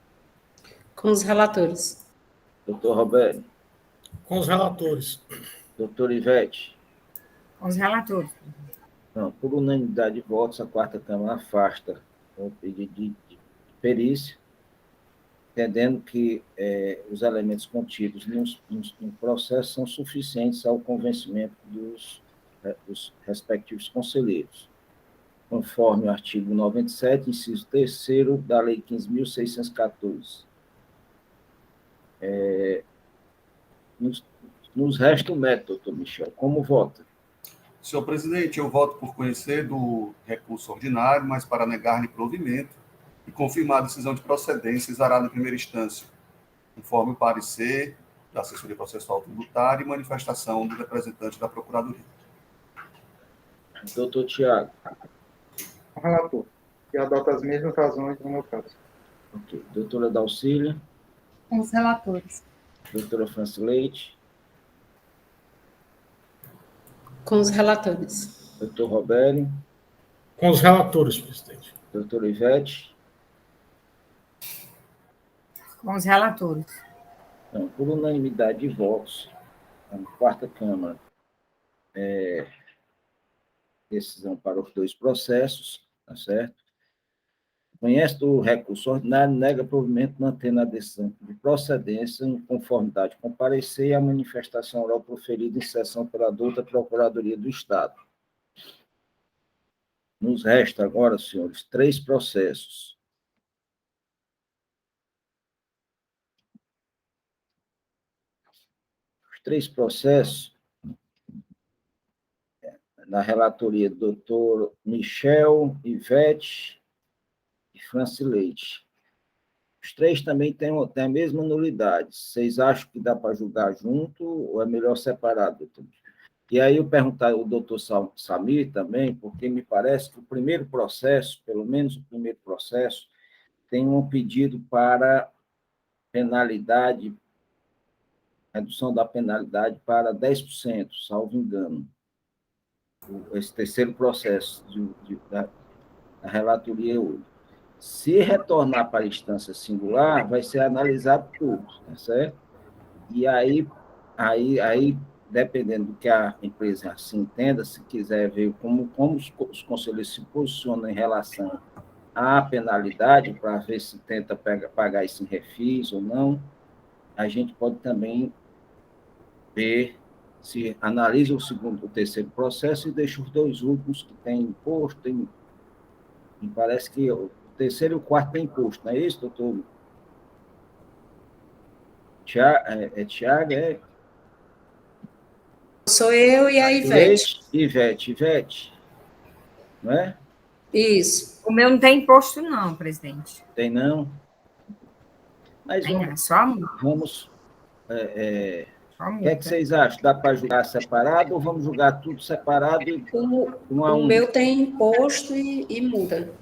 Com os relatores. Doutor Roberto. Com os relatores. Doutora Ivete. Com os relatores. Não, por unanimidade de votos, a quarta Câmara afasta o pedido de perícia, entendendo que os elementos contidos no processo são suficientes ao convencimento dos respectivos conselheiros, conforme o artigo 97, inciso 3º da Lei 15.614. Nos resta o mérito, doutor Michel. Como vota? Senhor presidente, eu voto por conhecer do recurso ordinário, mas para negar-lhe provimento e confirmar a decisão de procedência exarada em primeira instância, conforme o parecer da assessoria processual tributária e manifestação do representante da Procuradoria. Doutor Tiago. O relator, que adota as mesmas razões no meu caso. Ok. Doutora Dalcília. Com os relatores. Doutora Francileite. Com os relatores. Doutor Robério. Com os relatores, presidente. Doutora Ivete. Com os relatores. Então, por unanimidade de votos, a quarta Câmara, decisão para os dois processos, tá certo? Conhece do recurso ordinário, nega provimento, mantendo a decisão de procedência em conformidade com o parecer e a manifestação oral proferida em sessão pela douta Procuradoria do Estado. Nos resta agora, senhores, 3 processos. Os 3 processos, na relatoria do doutor Michel, Ivete e Francileite. Os 3 também têm a mesma nulidade. Vocês acham que dá para julgar junto ou é melhor separado, doutor? E aí eu perguntar ao doutor Samir também, porque me parece que o primeiro processo, pelo menos o primeiro processo, tem um pedido para penalidade, redução da penalidade para 10%, salvo engano. Esse terceiro processo da relatoria hoje. Se retornar para a instância singular, vai ser analisado tudo, tá certo? E aí, dependendo do que a empresa assim entenda, se quiser ver como os conselheiros se posicionam em relação à penalidade, para ver se tenta pagar isso em refis ou não, a gente pode também ver se analisa o terceiro processo e deixa os 2 últimos que têm imposto. Me parece que o terceiro e o quarto têm imposto, não é isso, doutor? Tiago, Sou eu e a Ivete. Ivete, não é? Isso. O meu não tem imposto, não, presidente. Tem não? Mas Tem, não, só a multa. vamos Só a o que é que multa. vocês acham? Dá para julgar separado ou vamos julgar tudo separado? O meu tem imposto e multa.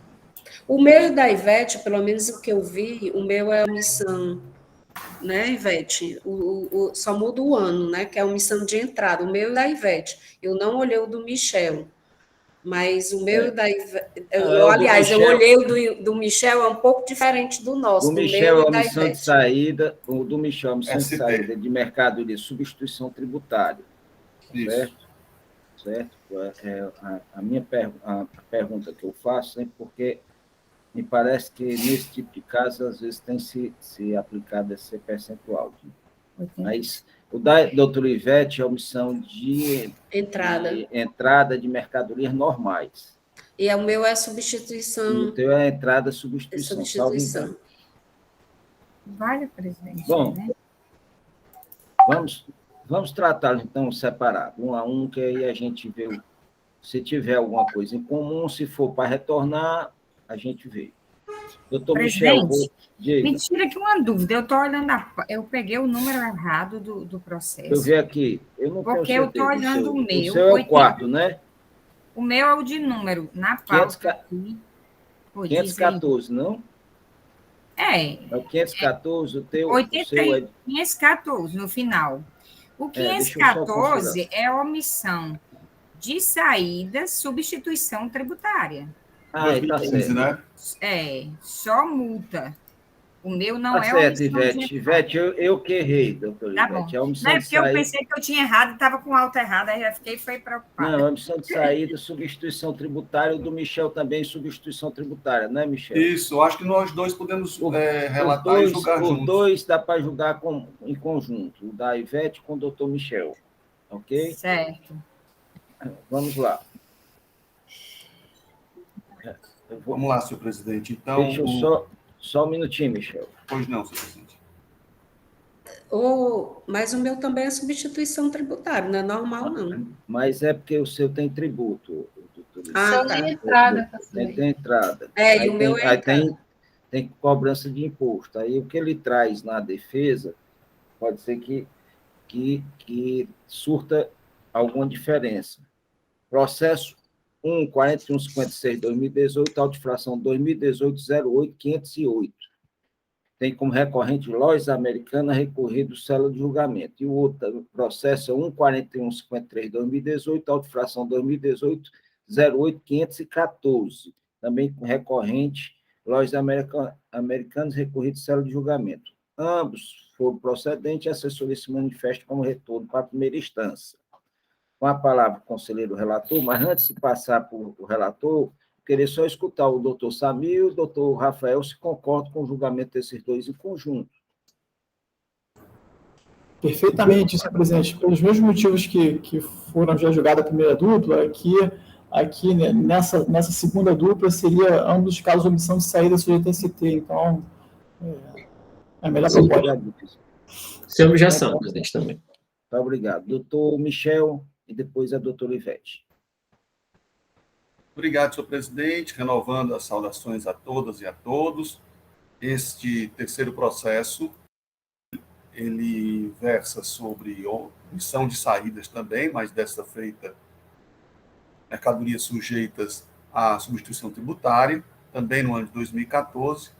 O meu e da Ivete, pelo menos o que eu vi, o meu é omissão, né, Ivete? Só muda o ano, né, que é omissão de entrada. O meu e da Ivete. Eu não olhei o do Michel, mas o meu e da Ivete... aliás, eu olhei o do Michel, é um pouco diferente do nosso. O Michel é omissão de saída, o do Michel é omissão de saída de mercado de substituição tributária. Certo? A pergunta que eu faço é porque me parece que nesse tipo de caso, às vezes, tem se aplicado esse percentual. Mas o da doutora Ivete é omissão de entrada de mercadorias normais. E o meu é substituição. E o teu é entrada substituição. Vale, presidente. Bom, né? vamos tratá-lo, então, separado, um a um, que aí a gente vê se tiver alguma coisa em comum, se for para retornar, a gente vê. Doutor Michel, me tira aqui uma dúvida. Eu estou olhando, eu peguei o número errado do processo. Eu vi aqui. Eu não porque eu estou olhando o meu. O seu é o quarto, né? O meu é o de número, na pauta aqui. 514, não? É o 514, o teu... 514, no final. O 514 é omissão de saída, substituição tributária. Tá certo. Né? Só multa. O meu não tá certo, Ivete, eu que errei, doutor tá Ivete. Bom. Não é porque eu pensei que eu tinha errado, estava com alta errada, aí já fiquei preocupada. Não, a omissão de saída, substituição tributária, o do Michel também, substituição tributária, não é, Michel? Isso, acho que nós 2 podemos relatar e julgar juntos. Os 2 dá para julgar em conjunto, o da Ivete com o doutor Michel, ok? Certo. Vamos lá. Vamos lá, senhor presidente. Então, deixa eu só um minutinho, Michel. Pois não, senhor presidente. Mas o meu também é substituição tributária, não é normal, não. Mas é porque o seu tem tributo, doutor. Ah, tá. Tem entrada, Cassilei. Tem entrada. E o meu é aí entrada. tem cobrança de imposto. Aí o que ele traz na defesa pode ser que surta alguma diferença. Processo 1.4156/2018, auto-infração 2018-08-508. Tem como recorrente Lojas Americanas recorrido célula de julgamento. E o outro processo é 1.4153/2018, auto-infração 2018-08-514. Também com recorrente Lojas Americanas recorrido célula de julgamento. Ambos foram procedentes, a assessoria se manifesta como retorno para a primeira instância. Com a palavra, o conselheiro relator, mas antes de passar para o relator, queria só escutar o doutor Samir e o doutor Rafael se concordam com o julgamento desses dois em conjunto. Perfeitamente, senhor presidente. Pelos mesmos motivos que foram já julgados a primeira dupla, aqui né, nessa segunda dupla seria ambos os casos de omissão de saída sujeita a ST. Então, é a melhor proposta. Sem objeção, presidente, também. Muito obrigado. Doutor Michel e depois a doutora Ivete. Obrigado, senhor presidente. Renovando as saudações a todas e a todos. Este terceiro processo, ele versa sobre omissão de saídas também, mas dessa feita, mercadorias sujeitas à substituição tributária, também no ano de 2014,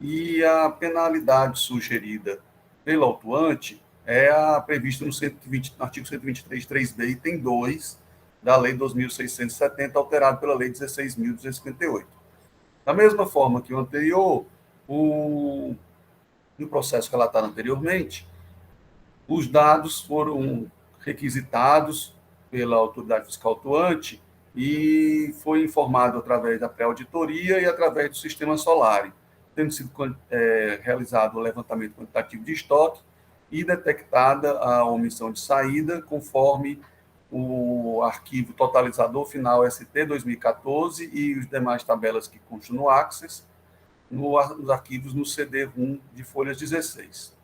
e a penalidade sugerida pelo autuante é a prevista no artigo 123, 3b, item 2, da Lei 2.670, alterado pela Lei 16.258. Da mesma forma que o anterior, no processo relatado anteriormente, os dados foram requisitados pela autoridade fiscal autuante e foi informado através da pré-auditoria e através do sistema Solari, tendo sido realizado o levantamento quantitativo de estoque e detectada a omissão de saída, conforme o arquivo totalizador final ST 2014 e os demais tabelas que constam no Access, nos arquivos no CD-ROM de folhas 16.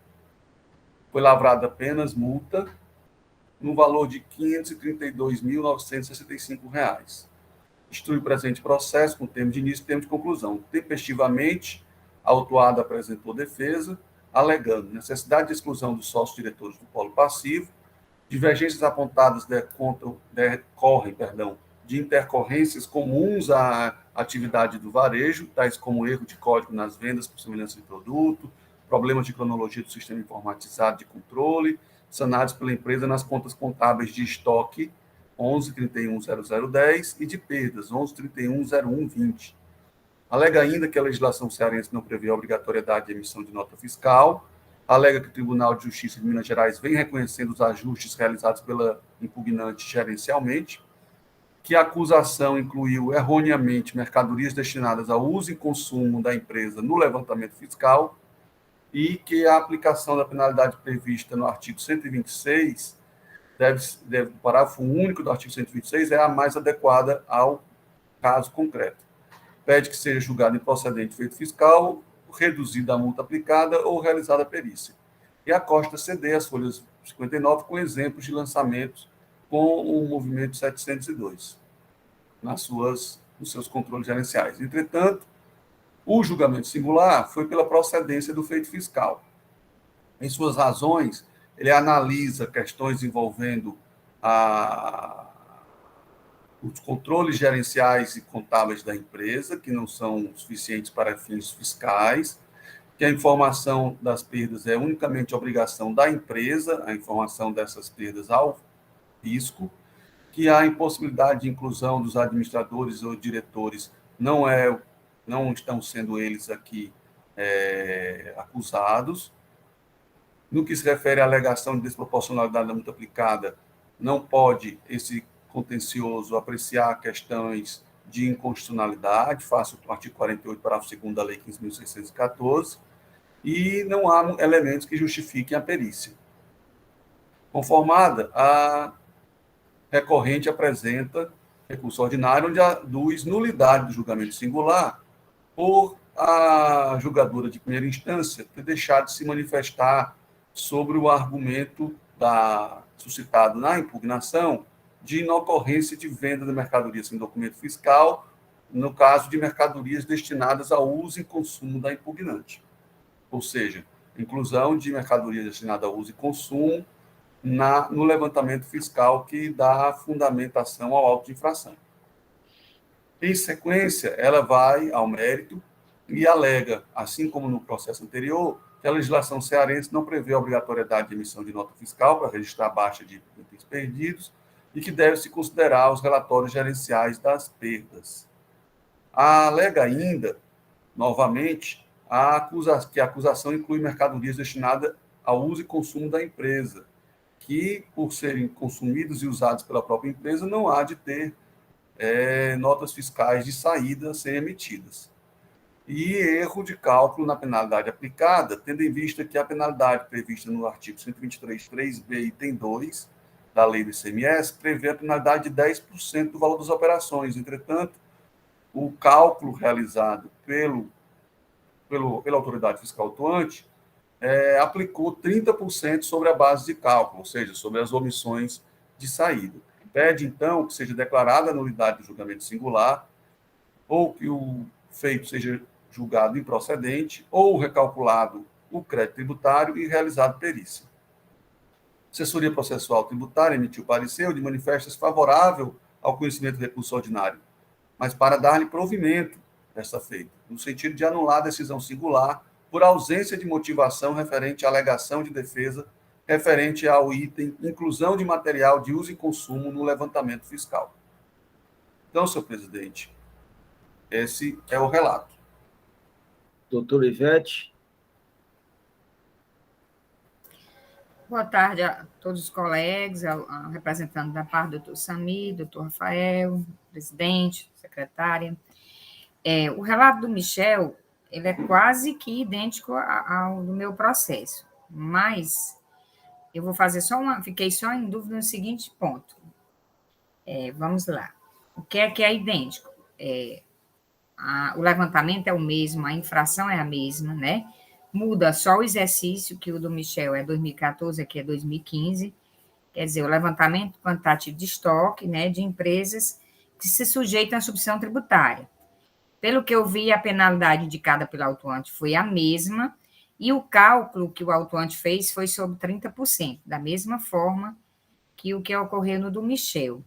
Foi lavrada apenas multa no valor de R$ 532.965. Instrui o presente processo com termo de início e termo de conclusão. Tempestivamente, a autuada apresentou defesa, alegando necessidade de exclusão dos sócios diretores do polo passivo. Divergências apontadas decorrem de intercorrências comuns à atividade do varejo, tais como erro de código nas vendas por semelhança de produto, problemas de cronologia do sistema informatizado de controle, sanados pela empresa nas contas contábeis de estoque 11.31.0010 e de perdas 11.31.01.20. Alega ainda que a legislação cearense não prevê a obrigatoriedade de emissão de nota fiscal, alega que o Tribunal de Justiça de Minas Gerais vem reconhecendo os ajustes realizados pela impugnante gerencialmente, que a acusação incluiu erroneamente mercadorias destinadas ao uso e consumo da empresa no levantamento fiscal e que a aplicação da penalidade prevista no artigo 126, o parágrafo único do artigo 126, é a mais adequada ao caso concreto. Pede que seja julgado improcedente feito fiscal, reduzida a multa aplicada ou realizada a perícia. E a Costa ceder as folhas 59 com exemplos de lançamentos com o movimento 702, nos seus controles gerenciais. Entretanto, o julgamento singular foi pela procedência do feito fiscal. Em suas razões, ele analisa questões envolvendo os controles gerenciais e contábeis da empresa, que não são suficientes para fins fiscais, que a informação das perdas é unicamente obrigação da empresa, a informação dessas perdas ao fisco, que há impossibilidade de inclusão dos administradores ou diretores, não estão sendo eles aqui acusados. No que se refere à alegação de desproporcionalidade da multa aplicada, não pode esse contencioso apreciar questões de inconstitucionalidade, face ao artigo 48, parágrafo 2º da Lei 15.614, e não há elementos que justifiquem a perícia. Conformada, a recorrente apresenta recurso ordinário onde aduz nulidade do julgamento singular por a julgadora de primeira instância ter deixado de se manifestar sobre o argumento suscitado na impugnação de inocorrência de venda de mercadorias sem documento fiscal, no caso de mercadorias destinadas ao uso e consumo da impugnante. Ou seja, inclusão de mercadorias destinadas ao uso e consumo no levantamento fiscal que dá fundamentação ao auto de infração. Em sequência, ela vai ao mérito e alega, assim como no processo anterior, que a legislação cearense não prevê a obrigatoriedade de emissão de nota fiscal para registrar a baixa de itens perdidos e que deve-se considerar os relatórios gerenciais das perdas. Alega ainda, novamente, que a acusação inclui mercadorias destinadas ao uso e consumo da empresa, que, por serem consumidos e usados pela própria empresa, não há de ter notas fiscais de saída a serem emitidas. E erro de cálculo na penalidade aplicada, tendo em vista que a penalidade prevista no artigo 123.3b, item 2, da lei do ICMS, prevê a penalidade de 10% do valor das operações. Entretanto, o cálculo realizado pela autoridade fiscal atuante aplicou 30% sobre a base de cálculo, ou seja, sobre as omissões de saída. Pede, então, que seja declarada a nulidade do julgamento singular, ou que o feito seja julgado improcedente, ou recalculado o crédito tributário e realizado perícia. A Assessoria Processual Tributária emitiu parecer de manifestas favorável ao conhecimento do recurso ordinário, mas para dar-lhe provimento desta feita, no sentido de anular a decisão singular por ausência de motivação referente à alegação de defesa referente ao item inclusão de material de uso e consumo no levantamento fiscal. Então, senhor presidente, esse é o relato. Doutor Ivete. Boa tarde a todos os colegas, ao representante da parte, doutor Sami, doutor Rafael, presidente, secretária. O relato do Michel, ele é quase que idêntico ao do meu processo, mas eu vou fazer fiquei só em dúvida no seguinte ponto. Vamos lá. O que é idêntico? O levantamento é o mesmo, a infração é a mesma, né? Muda só o exercício, que o do Michel é 2014, aqui é 2015. Quer dizer, o levantamento quantitativo de estoque, né, de empresas que se sujeitam à substituição tributária. Pelo que eu vi, a penalidade indicada pelo autuante foi a mesma, e o cálculo que o autuante fez foi sobre 30%, da mesma forma que o que ocorreu no do Michel.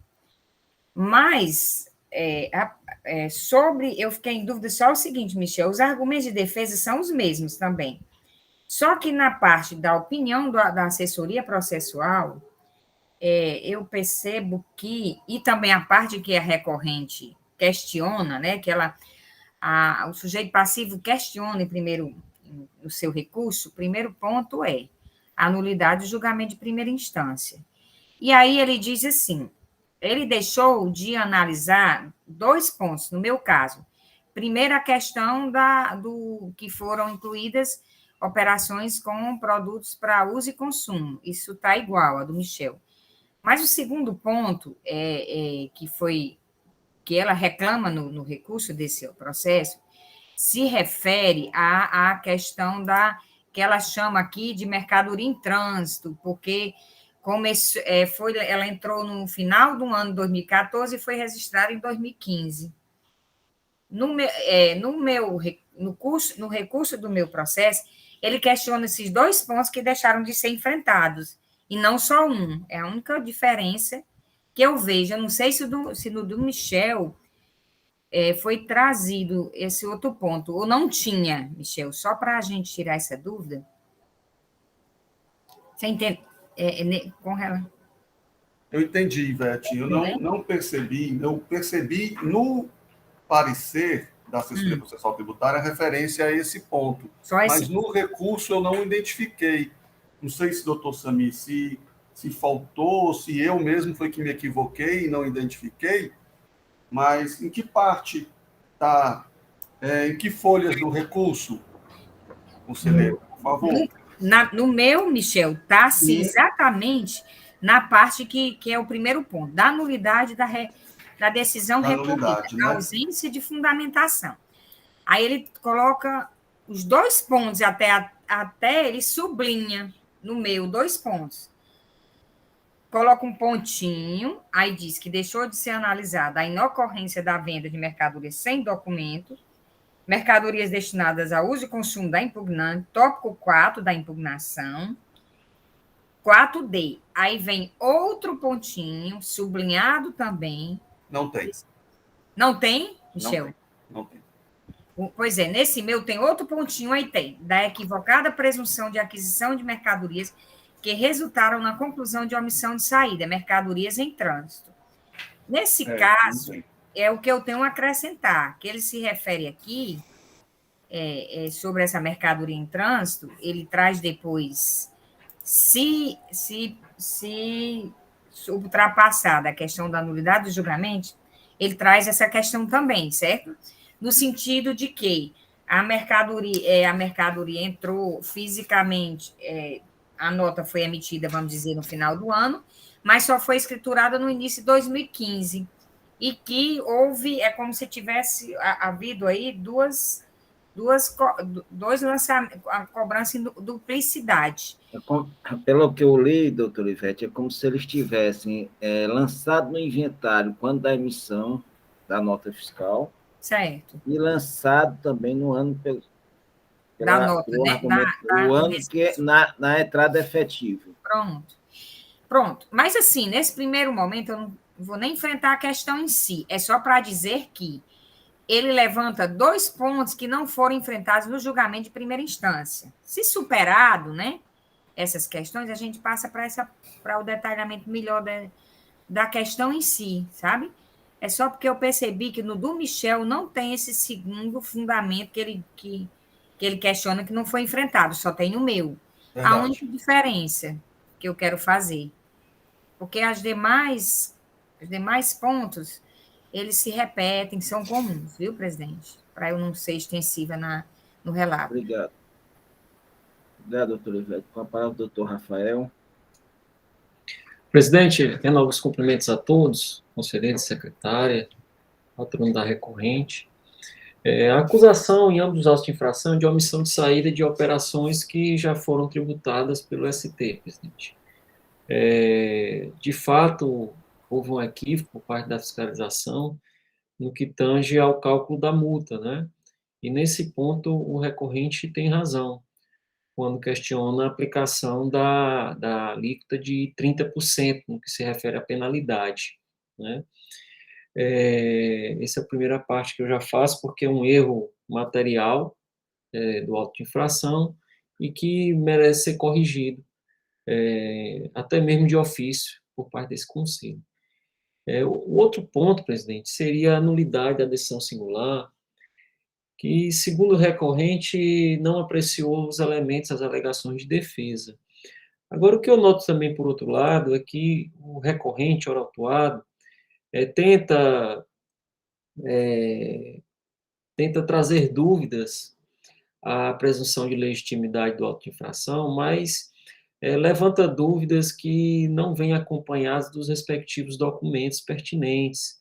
Mas, eu fiquei em dúvida só o seguinte, Michel, os argumentos de defesa são os mesmos também. Só que na parte da opinião da assessoria processual, eu percebo que, e também a parte que a recorrente questiona, né, que o sujeito passivo questiona primeiro no seu recurso, o primeiro ponto é a nulidade do julgamento de primeira instância. E aí ele diz assim, ele deixou de analisar 2 pontos, no meu caso. Primeiro, a questão do que foram incluídas operações com produtos para uso e consumo. Isso está igual a do Michel. Mas o segundo ponto, que ela reclama no recurso desse processo, se refere à questão que ela chama aqui de mercadoria em trânsito, porque ela entrou no final do ano de 2014 e foi registrada em 2015. No recurso do meu processo, ele questiona esses 2 pontos que deixaram de ser enfrentados, e não só um. É a única diferença que eu vejo. Eu não sei se no do Michel foi trazido esse outro ponto, ou não tinha, Michel, só para a gente tirar essa dúvida. Você entende? Com ela. Eu entendi, Ivete. Eu não percebi, eu percebi no parecer da assessoria processual tributária a referência a esse ponto. Mas no recurso eu não identifiquei. Não sei se, doutor Sami, se faltou, se eu mesmo foi que me equivoquei e não identifiquei, mas em que parte está, em que folhas do recurso, conselheiro, por favor? No meu, Michel, está assim, exatamente na parte que é o primeiro ponto, da nulidade da decisão recorrida, né? A ausência de fundamentação. Aí ele coloca os 2 pontos, até ele sublinha, no meio 2 pontos. Coloca um pontinho, aí diz que deixou de ser analisada a inocorrência da venda de mercadorias sem documento, mercadorias destinadas a uso e consumo da impugnante, tópico 4 da impugnação, 4D. Aí vem outro pontinho, sublinhado também. Não tem. Não tem, Michel? Não tem. Pois é, nesse meu tem outro pontinho, aí tem, da equivocada presunção de aquisição de mercadorias que resultaram na conclusão de omissão de saída, mercadorias em trânsito. Nesse caso, é o que eu tenho a acrescentar, que ele se refere aqui, sobre essa mercadoria em trânsito, ele traz depois, se ultrapassada a questão da nulidade do julgamento, ele traz essa questão também, certo? No sentido de que a mercadoria entrou fisicamente, a nota foi emitida, vamos dizer, no final do ano, mas só foi escriturada no início de 2015, e que houve, é como se tivesse havido aí dois lançamentos, a cobrança em duplicidade. Pelo que eu li, doutora Ivete, é como se eles tivessem lançado no inventário quando da emissão da nota fiscal, certo, e lançado também no ano da nota, né? O ano que na entrada efetiva. Pronto. Mas, assim, nesse primeiro momento, eu não vou nem enfrentar a questão em si. É só para dizer que ele levanta 2 pontos que não foram enfrentados no julgamento de primeira instância. Se superado, né, essas questões, a gente passa para o detalhamento melhor da questão em si, sabe? É só porque eu percebi que no do Michel não tem esse segundo fundamento que ele questiona que não foi enfrentado, só tem no meu. Verdade. A única diferença que eu quero fazer. Porque os demais pontos, eles se repetem, são comuns, viu, presidente? Para eu não ser extensiva no relato. Obrigado. Obrigado, doutor Ivete. Com a palavra, doutor Rafael. Presidente, renovo os cumprimentos a todos, conselheiro, secretária, patrono da recorrente. A acusação em ambos os autos de infração de omissão de saída de operações que já foram tributadas pelo ST, presidente. De fato, houve um equívoco por parte da fiscalização no que tange ao cálculo da multa, né? E nesse ponto o recorrente tem razão, quando questiona a aplicação da alíquota de 30% no que se refere à penalidade, né? Essa é a primeira parte que eu já faço, porque é um erro material do auto de infração e que merece ser corrigido, até mesmo de ofício, por parte desse conselho. O outro ponto, presidente, seria a nulidade da decisão singular, que, segundo o recorrente, não apreciou os elementos, as alegações de defesa. Agora, o que eu noto também, por outro lado, é que o recorrente, ora autuado, tenta trazer dúvidas à presunção de legitimidade do auto de infração, mas levanta dúvidas que não vêm acompanhadas dos respectivos documentos pertinentes,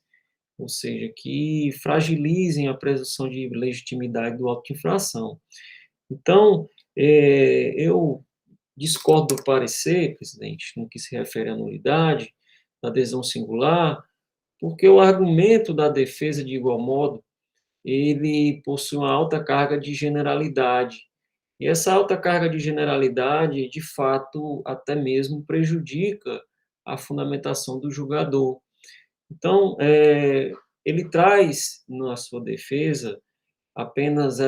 ou seja, que fragilizem a presunção de legitimidade do auto de infração. Então, eu discordo do parecer, presidente, no que se refere à nulidade da adesão singular, porque o argumento da defesa, de igual modo, ele possui uma alta carga de generalidade. E essa alta carga de generalidade, de fato, até mesmo prejudica a fundamentação do julgador. Então, ele traz na sua defesa apenas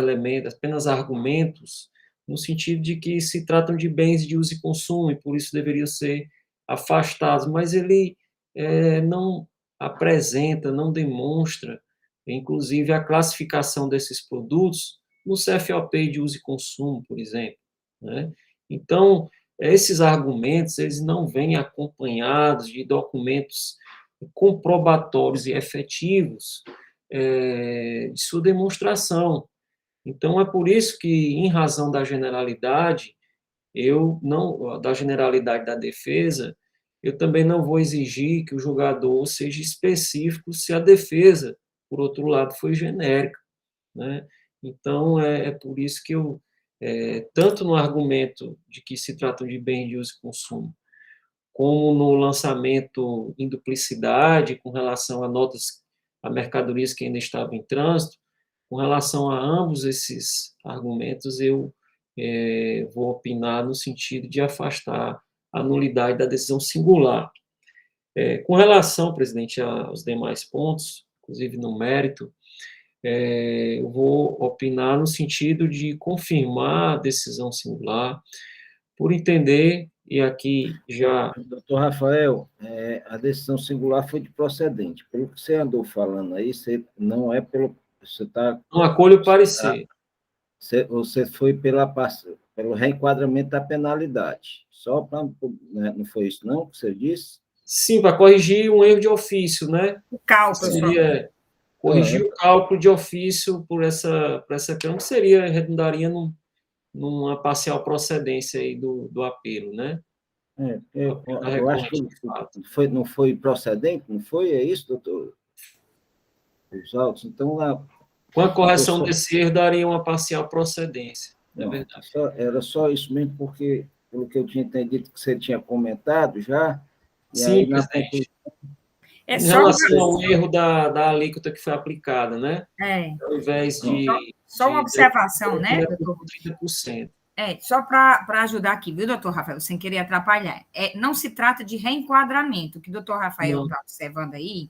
argumentos no sentido de que se tratam de bens de uso e consumo e por isso deveriam ser afastados, mas ele não apresenta, não demonstra, inclusive, a classificação desses produtos no CFOP de uso e consumo, por exemplo, né? Então, esses argumentos, eles não vêm acompanhados de documentos comprobatórios e efetivos de sua demonstração. Então, é por isso que, em razão da generalidade, da generalidade da defesa, eu também não vou exigir que o julgador seja específico se a defesa, por outro lado, foi genérica, né? Então, é por isso que eu tanto no argumento de que se tratam de bens de uso e consumo, como no lançamento em duplicidade com relação a notas, a mercadorias que ainda estavam em trânsito. Com relação a ambos esses argumentos, eu vou opinar no sentido de afastar a nulidade da decisão singular. Com relação, presidente, aos demais pontos, inclusive no mérito, eu vou opinar no sentido de confirmar a decisão singular, por entender, e aqui já... Doutor Rafael, a decisão singular foi de procedente. Pelo que você andou falando aí, você não é pelo... Você está... Não acolho o parecer. Você foi pelo reenquadramento da penalidade. Só para... Não foi isso, não, que você disse? Sim, para corrigir um erro de ofício, né? O cálculo. Seria corrigir o cálculo de ofício por essa questão, que redundaria numa parcial procedência aí do apelo, né? Eu acho que não foi procedente, não foi? É isso, doutor? Os autos, então... Com a correção desse erro, daria uma parcial procedência, não é verdade? Era só isso mesmo, porque, pelo que eu tinha entendido que você tinha comentado já... Sim, presidente. Em relação ao erro da alíquota que foi aplicada, né? Ao invés de... Só uma observação, né, doutor? 30%. Só para ajudar aqui, viu, doutor Rafael, sem querer atrapalhar. Não se trata de reenquadramento. O que o doutor Rafael está observando aí,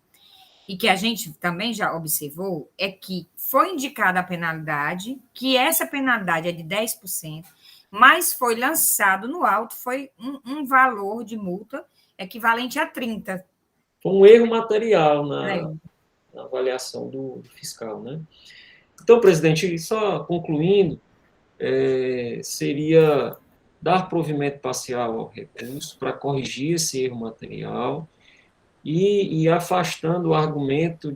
e que a gente também já observou, é que foi indicada a penalidade, que essa penalidade é de 10%, mas foi lançado no auto, foi um valor de multa equivalente a 30%. Foi um erro material na avaliação do fiscal, né? Então, presidente, só concluindo, seria dar provimento parcial ao recurso para corrigir esse erro material e afastando o argumento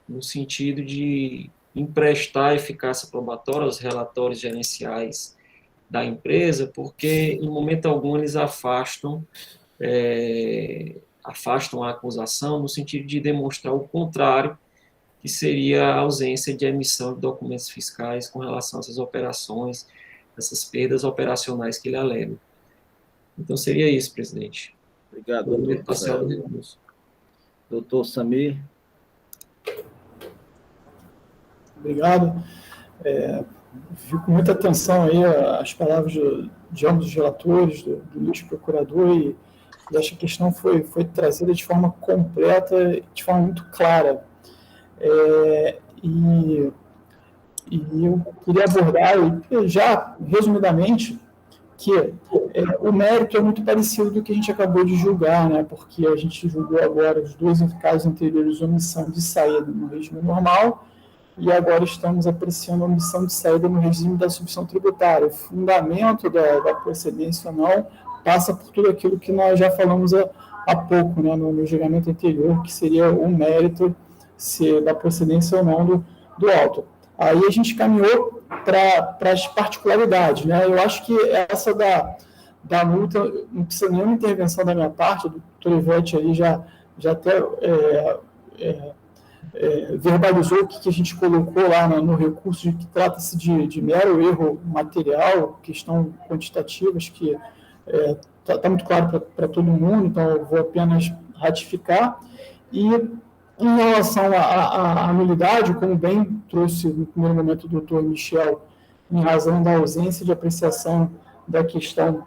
no sentido de emprestar eficácia probatória aos relatórios gerenciais da empresa, porque, em momento algum, eles afastam a acusação no sentido de demonstrar o contrário, que seria a ausência de emissão de documentos fiscais com relação a essas operações, essas perdas operacionais que ele alega. Então, seria isso, presidente. Obrigado, doutor. Doutor Samir. Obrigado. Vi com muita atenção aí as palavras de ambos os relatores, do Luiz Procurador, e essa questão foi trazida de forma completa, de forma muito clara. E eu queria abordar, já resumidamente, que o mérito é muito parecido do que a gente acabou de julgar, né? Porque a gente julgou agora os dois casos anteriores, omissão de saída no regime normal, e agora estamos apreciando a omissão de saída no regime da substituição tributária. O fundamento da procedência ou não passa por tudo aquilo que nós já falamos há pouco, né, no julgamento anterior, que seria o mérito da procedência ou não do auto. Aí a gente caminhou para as particularidades, né? Eu acho que essa da multa não precisa nenhuma intervenção da minha parte, o doutor Ivete aí já até verbalizou o que a gente colocou lá no recurso, de que trata-se de mero erro material, questão quantitativas, que está muito claro para todo mundo, então eu vou apenas ratificar. E em relação à nulidade, como bem trouxe no primeiro momento o doutor Michel, em razão da ausência de apreciação da questão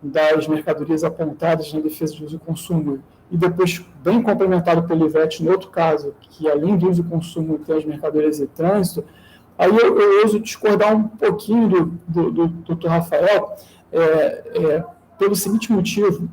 das mercadorias apontadas na defesa de uso e consumo, e depois bem complementado pelo Ivete, no outro caso, que além do uso e consumo tem as mercadorias e trânsito, aí eu ouso discordar um pouquinho do doutor Rafael, pelo seguinte motivo: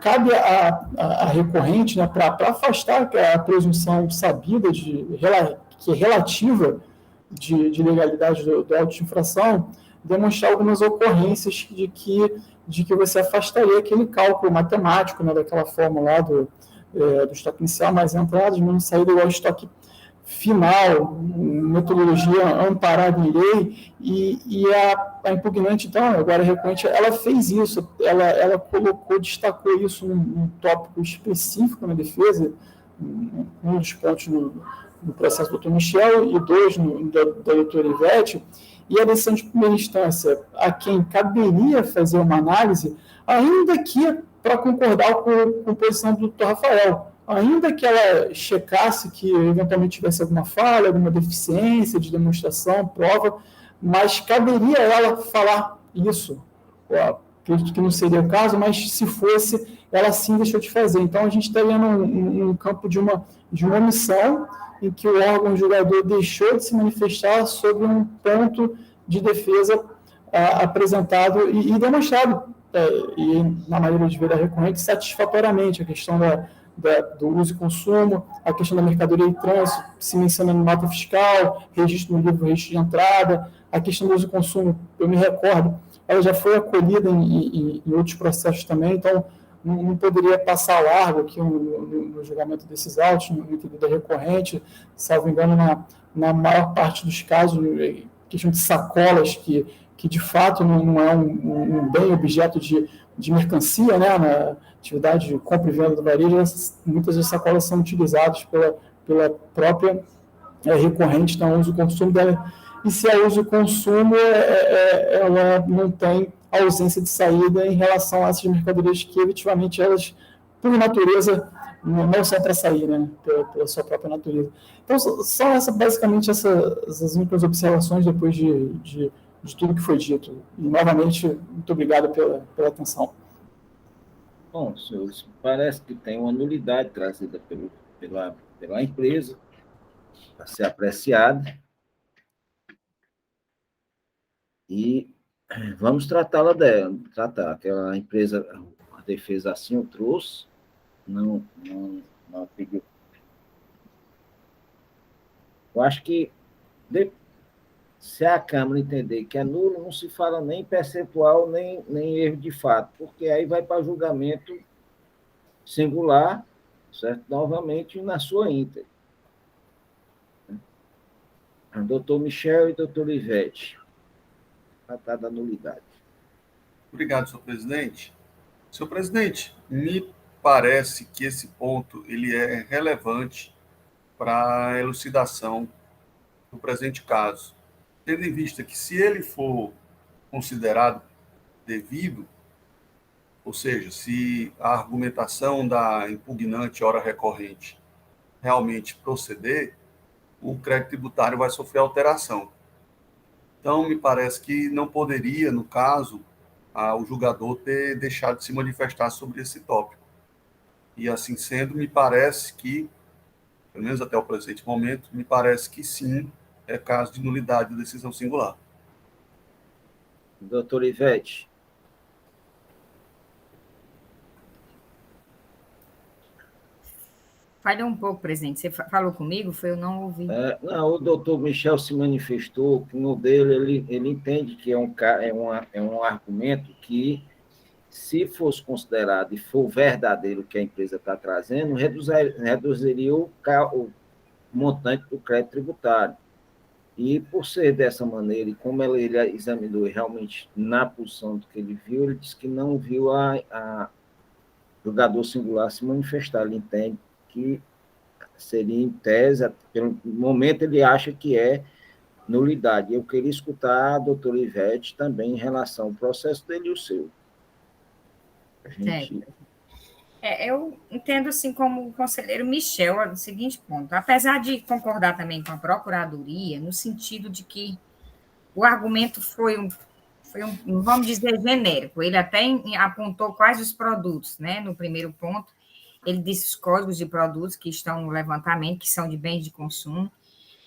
cabe a recorrente, né, para afastar a presunção sabida, que é relativa de legalidade do auto de infração, demonstrar algumas ocorrências de que você afastaria aquele cálculo matemático, né, daquela fórmula lá do estoque inicial mais entradas, menos saída igual ao estoque final, metodologia amparada em lei, e a impugnante, então, agora a recorrente, ela fez isso, ela destacou isso num tópico específico na defesa, um dos pontos no processo do doutor Michel, e dois da doutora Ivete, e a decisão de primeira instância a quem caberia fazer uma análise, ainda que para concordar com a posição do Dr. Rafael, ainda que ela checasse que eventualmente tivesse alguma falha, alguma deficiência de demonstração, prova, mas caberia ela falar isso. Acredito que não seria o caso, mas se fosse, ela sim deixou de fazer. Então, a gente estaria num campo de uma omissão, em que o órgão julgador deixou de se manifestar sobre um ponto de defesa apresentado e demonstrado, e na maioria de vezes recorrente, satisfatoriamente, a questão do uso e consumo, a questão da mercadoria e trânsito, se menciona no nota fiscal, registro no livro, registro de entrada, a questão do uso e consumo, eu me recordo, ela já foi acolhida em outros processos também, então não poderia passar largo aqui no julgamento desses autos, no entendimento recorrente, salvo engano, na maior parte dos casos, questão de sacolas, que de fato não é um bem objeto de mercancia, né, na atividade de compra e venda do varejo, muitas das sacolas são utilizadas pela própria recorrente, então, uso e consumo dela. E se é uso e consumo, ela não tem ausência de saída em relação a essas mercadorias que, efetivamente, elas, por natureza, não são para sair, né, pela sua própria natureza. Então, são basicamente essas únicas observações depois de tudo que foi dito. E, novamente, muito obrigado pela atenção. Bom, senhores, parece que tem uma nulidade trazida pela empresa para ser apreciada e vamos tratá-la dela, tratar aquela empresa, a defesa assim o trouxe, não pediu. Eu acho que se a Câmara entender que é nulo, não se fala nem percentual, nem erro de fato, porque aí vai para julgamento singular, certo? Novamente na sua íntegra. Doutor Michel e doutor Ivete, tratar da nulidade. Obrigado, senhor presidente. Senhor presidente, me parece que esse ponto ele é relevante para a elucidação do presente caso, tendo em vista que, se ele for considerado devido, ou seja, se a argumentação da impugnante ora recorrente realmente proceder, o crédito tributário vai sofrer alteração. Então, me parece que não poderia, no caso, o julgador ter deixado de se manifestar sobre esse tópico. E, assim sendo, me parece que, pelo menos até o presente momento, me parece que sim, é caso de nulidade de decisão singular. Doutor Ivete. Falhou um pouco, presidente. Você falou comigo? Eu não ouvi. Não, o doutor Michel se manifestou que no dele ele entende que é um argumento que, se fosse considerado e for verdadeiro o que a empresa está trazendo, reduziria o montante do crédito tributário. E, por ser dessa maneira, e como ele examinou realmente na posição do que ele viu, ele disse que não viu a julgador singular se manifestar. Ele entende que seria em tese, pelo momento ele acha que é nulidade. Eu queria escutar a doutora Ivete também em relação ao processo dele e o seu. Eu entendo, assim, como o conselheiro Michel, o seguinte ponto. Apesar de concordar também com a Procuradoria, no sentido de que o argumento foi vamos dizer, genérico. Ele até apontou quais os produtos, né? No primeiro ponto, ele disse os códigos de produtos que estão no levantamento, que são de bens de consumo,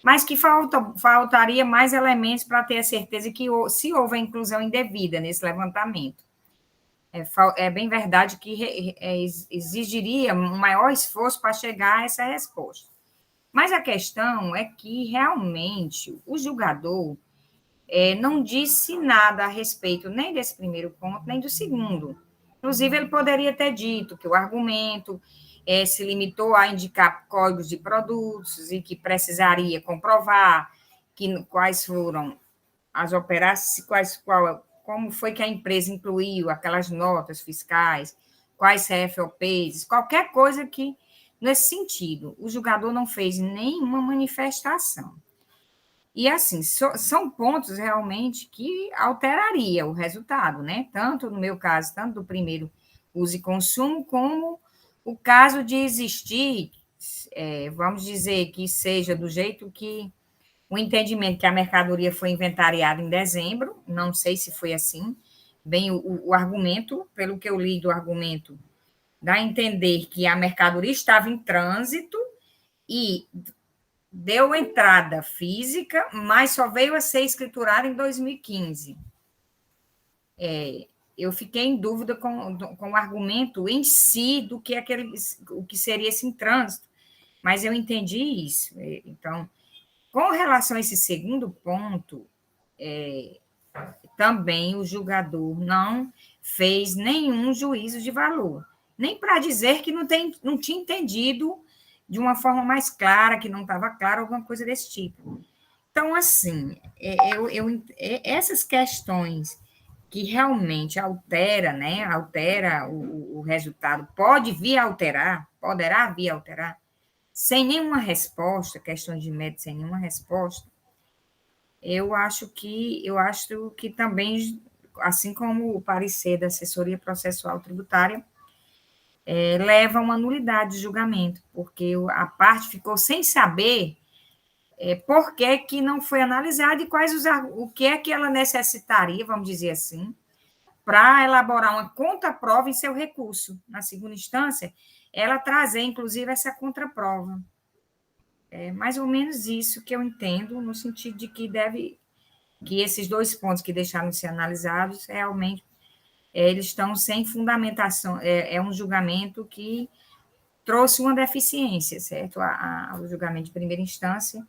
mas que faltaria mais elementos para ter a certeza que, se houve a inclusão indevida nesse levantamento. É bem verdade que exigiria um maior esforço para chegar a essa resposta. Mas a questão é que, realmente, o julgador não disse nada a respeito nem desse primeiro ponto, nem do segundo. Inclusive, ele poderia ter dito que o argumento se limitou a indicar códigos de produtos e que precisaria comprovar quais foram as operações, como foi que a empresa incluiu aquelas notas fiscais, quais CFOPs, qualquer coisa que, nesse sentido, o julgador não fez nenhuma manifestação. E, assim, são pontos realmente que alteraria o resultado, né? Tanto no meu caso, tanto do primeiro uso e consumo, como o caso de existir, vamos dizer, que seja do jeito que o entendimento que a mercadoria foi inventariada em dezembro, não sei se foi assim, bem, o argumento, pelo que eu li do argumento, dá a entender que a mercadoria estava em trânsito e deu entrada física, mas só veio a ser escriturada em 2015. Eu fiquei em dúvida com o argumento em si do que o que seria esse em trânsito, mas eu entendi isso. Então, com relação a esse segundo ponto, também o julgador não fez nenhum juízo de valor, nem para dizer que não tinha entendido de uma forma mais clara, que não estava claro, alguma coisa desse tipo. Então, assim, essas questões que realmente altera, né, altera o resultado, poderá vir a alterar, sem nenhuma resposta, questões de mérito sem nenhuma resposta, eu acho que também, assim como o parecer da assessoria processual tributária, leva a uma nulidade de julgamento, porque a parte ficou sem saber por que não foi analisado e o que é que ela necessitaria, vamos dizer assim, para elaborar uma contraprova em seu recurso. Na segunda instância, ela trazer, inclusive, essa contraprova. É mais ou menos isso que eu entendo, no sentido de que esses dois pontos que deixaram de ser analisados, realmente, eles estão sem fundamentação, é um julgamento que trouxe uma deficiência, certo? O julgamento de primeira instância,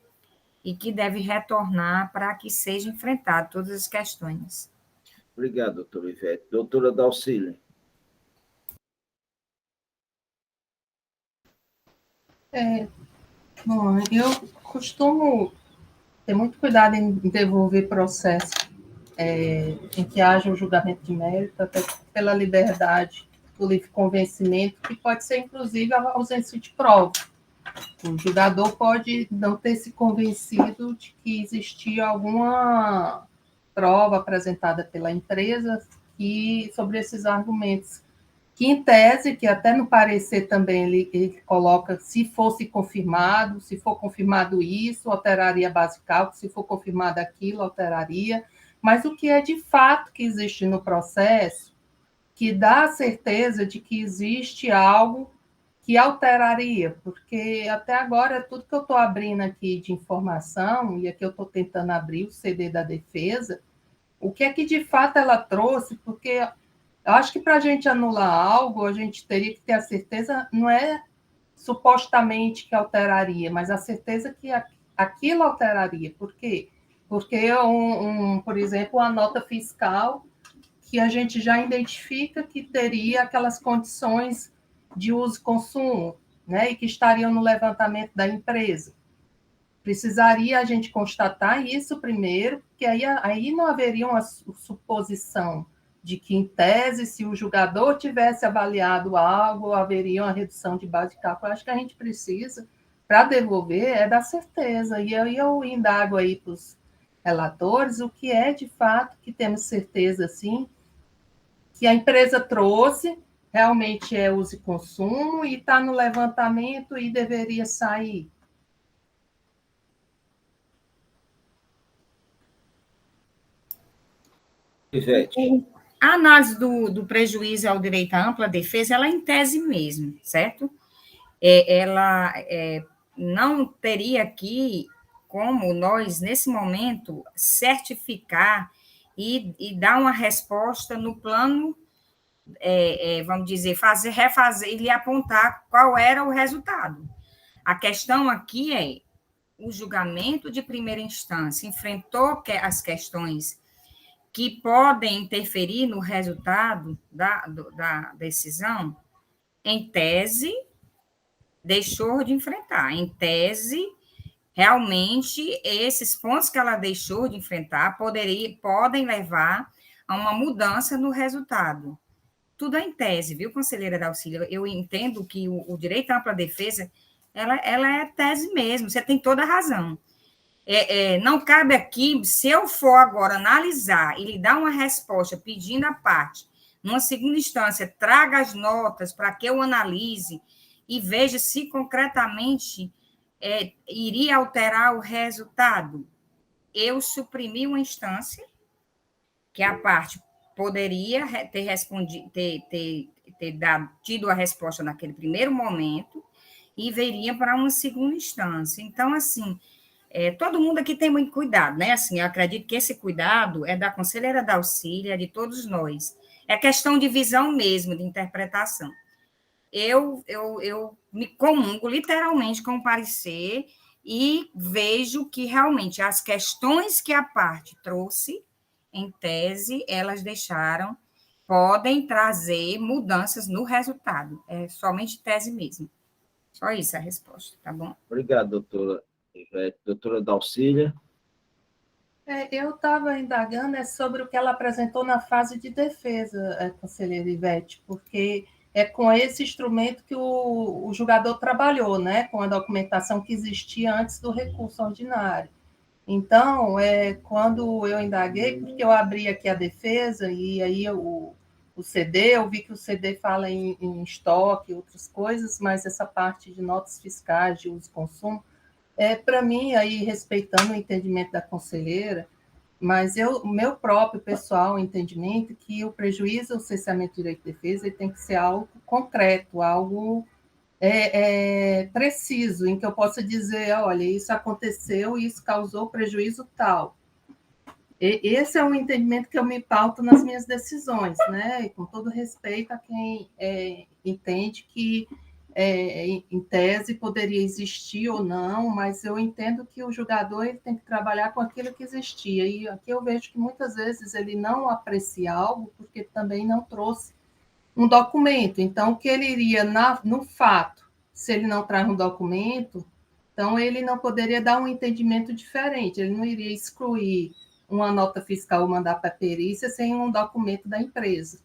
e que deve retornar para que seja enfrentado todas as questões. Obrigado, doutora Ivete. Doutora Dalcília. Bom, eu costumo ter muito cuidado em devolver processo em que haja um julgamento de mérito, até pela liberdade do livre convencimento, que pode ser, inclusive, a ausência de prova. O julgador pode não ter se convencido de que existia alguma prova apresentada pela empresa sobre esses argumentos, que em tese, que até no parecer também ele coloca, se for confirmado isso, alteraria a base de cálculo, se for confirmado aquilo, alteraria, mas o que é de fato que existe no processo, que dá a certeza de que existe algo que alteraria, porque até agora tudo que eu estou abrindo aqui de informação, e aqui eu estou tentando abrir o CD da defesa, o que é que de fato ela trouxe, porque eu acho que para a gente anular algo, a gente teria que ter a certeza, não é supostamente que alteraria, mas a certeza que aquilo alteraria. Por quê? Porque, por exemplo, a nota fiscal, que a gente já identifica que teria aquelas condições de uso e consumo, né, e que estariam no levantamento da empresa. Precisaria a gente constatar isso primeiro, porque aí não haveria uma suposição de que, em tese, se o julgador tivesse avaliado algo, haveria uma redução de base de cálculo. Acho que a gente precisa, para devolver, da certeza. E aí eu indago aí para os relatores o que é, de fato, que temos certeza, sim, que a empresa trouxe, realmente é uso e consumo, e está no levantamento e deveria sair. Ivete. A análise do prejuízo ao direito à ampla defesa, ela é em tese mesmo, certo? Ela não teria aqui como nós, nesse momento, certificar e dar uma resposta no plano, vamos dizer, refazer e apontar qual era o resultado. A questão aqui é o julgamento de primeira instância enfrentou as questões que podem interferir no resultado da decisão, em tese, deixou de enfrentar. Em tese, realmente, esses pontos que ela deixou de enfrentar podem levar a uma mudança no resultado. Tudo é em tese, viu, conselheira Dalcília? Eu entendo que o direito à ampla defesa, ela é tese mesmo, você tem toda a razão. Não cabe aqui, se eu for agora analisar e lhe dar uma resposta pedindo a parte, numa segunda instância, traga as notas para que eu analise e veja se concretamente iria alterar o resultado. Eu suprimi uma instância que a parte poderia ter respondido, tido a resposta naquele primeiro momento e viria para uma segunda instância. Então, assim, todo mundo aqui tem muito cuidado, né? Assim, eu acredito que esse cuidado é da conselheira da auxília, de todos nós. É questão de visão mesmo, de interpretação. Eu me comungo literalmente com o parecer e vejo que realmente as questões que a parte trouxe, em tese, elas podem trazer mudanças no resultado. É somente tese mesmo. Só isso a resposta, tá bom? Obrigado, doutora Ivete. Doutora Dalcília. Eu estava indagando sobre o que ela apresentou na fase de defesa, conselheira Ivete, porque é com esse instrumento que o julgador trabalhou, né, com a documentação que existia antes do recurso ordinário. Então, quando eu indaguei, porque eu abri aqui a defesa, e aí o CD, eu vi que o CD fala em estoque e outras coisas, mas essa parte de notas fiscais de uso e consumo, para mim, aí respeitando o entendimento da conselheira, mas o meu próprio pessoal entendimento que o prejuízo ao cerceamento de direito de defesa ele tem que ser algo concreto, algo preciso, em que eu possa dizer, olha, isso aconteceu e isso causou prejuízo tal. Esse é um entendimento que eu me pauto nas minhas decisões, né? E com todo respeito a quem entende que, em tese, poderia existir ou não, mas eu entendo que o julgador ele tem que trabalhar com aquilo que existia. E aqui eu vejo que muitas vezes ele não aprecia algo porque também não trouxe um documento. Então, o que ele iria no fato, se ele não traz um documento, então ele não poderia dar um entendimento diferente, ele não iria excluir uma nota fiscal ou mandar para a perícia sem um documento da empresa.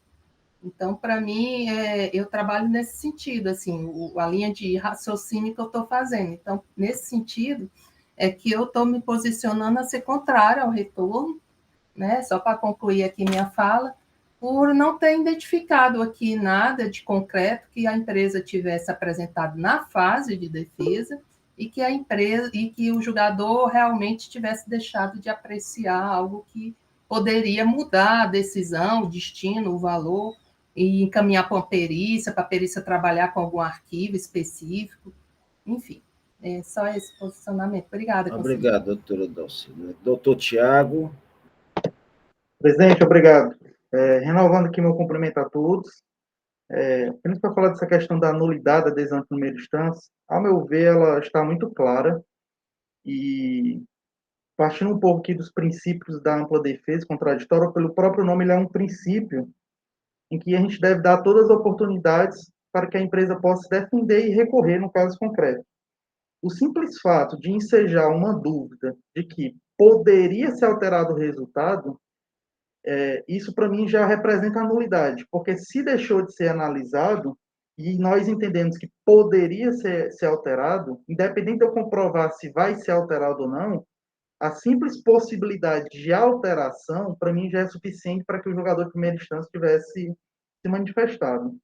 Então, para mim, eu trabalho nesse sentido, assim, a linha de raciocínio que eu estou fazendo. Então, nesse sentido, é que eu estou me posicionando a ser contrária ao retorno, né? Só para concluir aqui minha fala, por não ter identificado aqui nada de concreto que a empresa tivesse apresentado na fase de defesa e que a empresa e que o julgador realmente tivesse deixado de apreciar algo que poderia mudar a decisão, o destino, o valor e encaminhar para a perícia trabalhar com algum arquivo específico, enfim, é só esse posicionamento. Obrigada, conselheiro. Obrigado, doutora Dalcília. Doutor Tiago. Presidente, obrigado. Renovando aqui meu cumprimento a todos. Apenas para falar dessa questão da nulidade da adesão em primeira instância, ao meu ver, ela está muito clara e, partindo um pouco aqui dos princípios da ampla defesa contraditória, pelo próprio nome, ele é um princípio em que a gente deve dar todas as oportunidades para que a empresa possa se defender e recorrer no caso concreto. O simples fato de ensejar uma dúvida de que poderia ser alterado o resultado, isso para mim já representa a nulidade, porque se deixou de ser analisado e nós entendemos que poderia ser alterado, independente de eu comprovar se vai ser alterado ou não, a simples possibilidade de alteração, para mim, já é suficiente para que o julgador de primeira instância tivesse se manifestado.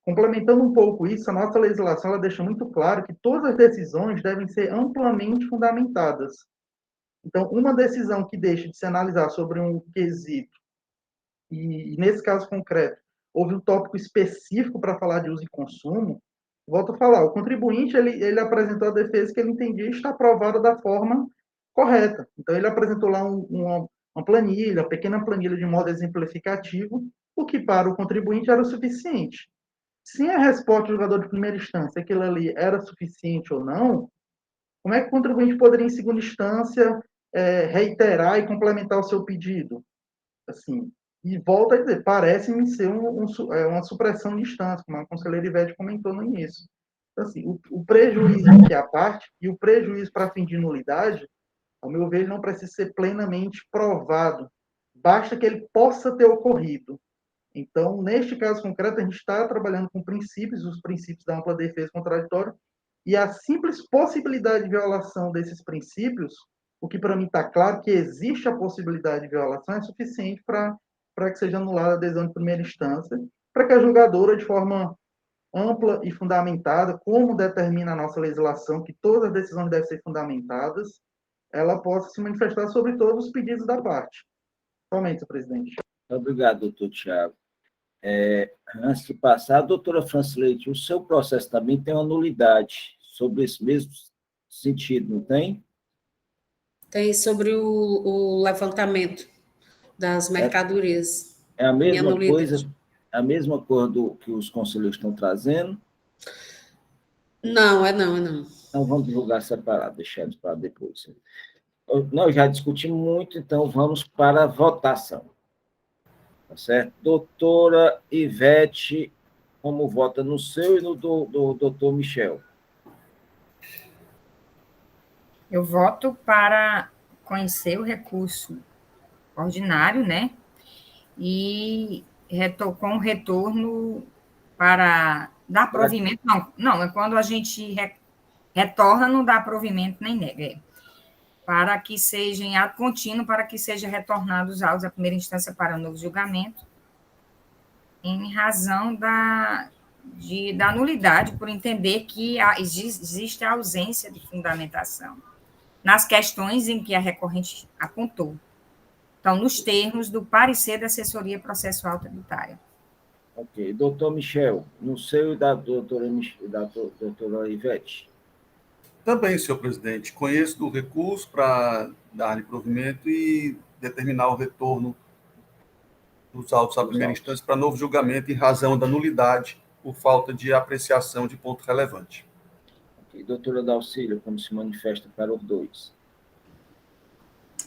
Complementando um pouco isso, a nossa legislação ela deixa muito claro que todas as decisões devem ser amplamente fundamentadas. Então, uma decisão que deixa de se analisar sobre um quesito, e nesse caso concreto, houve um tópico específico para falar de uso e consumo, volto a falar, o contribuinte ele apresentou a defesa que ele entendia estar aprovada da forma correta. Então, ele apresentou lá uma planilha, uma pequena planilha de modo exemplificativo, o que para o contribuinte era o suficiente. Se a resposta do julgador de primeira instância, aquilo ali era suficiente ou não, como é que o contribuinte poderia, em segunda instância, reiterar e complementar o seu pedido? Assim, e volta a dizer, parece-me ser uma supressão de instância, como a conselheira Ivete comentou no início. Então, assim, o prejuízo que é a parte e o prejuízo para fim de nulidade, ao meu ver, não precisa ser plenamente provado. Basta que ele possa ter ocorrido. Então, neste caso concreto, a gente está trabalhando com princípios, os princípios da ampla defesa contraditória, E a simples possibilidade de violação desses princípios, o que para mim está claro que existe a possibilidade de violação, é suficiente para que seja anulada a adesão de primeira instância, para que a julgadora, de forma ampla e fundamentada, como determina a nossa legislação, que todas as decisões devem ser fundamentadas, ela possa se manifestar sobre todos os pedidos da parte. Somente, senhor presidente. Obrigado, doutor Tiago. Antes de passar, doutora Francileite, o seu processo também tem uma nulidade sobre esse mesmo sentido, não tem? Tem sobre o levantamento das mercadorias. É a mesma nulidade. coisa, a mesma coisa que os conselheiros estão trazendo? Não. Então, vamos divulgar separado, deixando para depois. Nós já discutimos muito, então vamos para a votação. Tá certo? Doutora Ivete, como vota no seu e no do doutor Michel? Eu voto para conhecer o recurso ordinário, né? E com retorno para dar provimento. Não, é quando a gente retorna, não dá provimento nem nega. Para que seja em ato contínuo, para que seja retornado os autos à primeira instância para novo julgamento, em razão da nulidade, por entender que existe a ausência de fundamentação nas questões em que a recorrente apontou. Então, nos termos do parecer da assessoria processual tributária. Ok. Doutor Michel, no seu e da doutora Ivete? Também, senhor presidente, conheço do recurso para dar-lhe provimento e determinar o retorno dos autos à primeira instância para novo julgamento em razão da nulidade por falta de apreciação de ponto relevante. Ok. Doutora Dalcília, como se manifesta para os dois?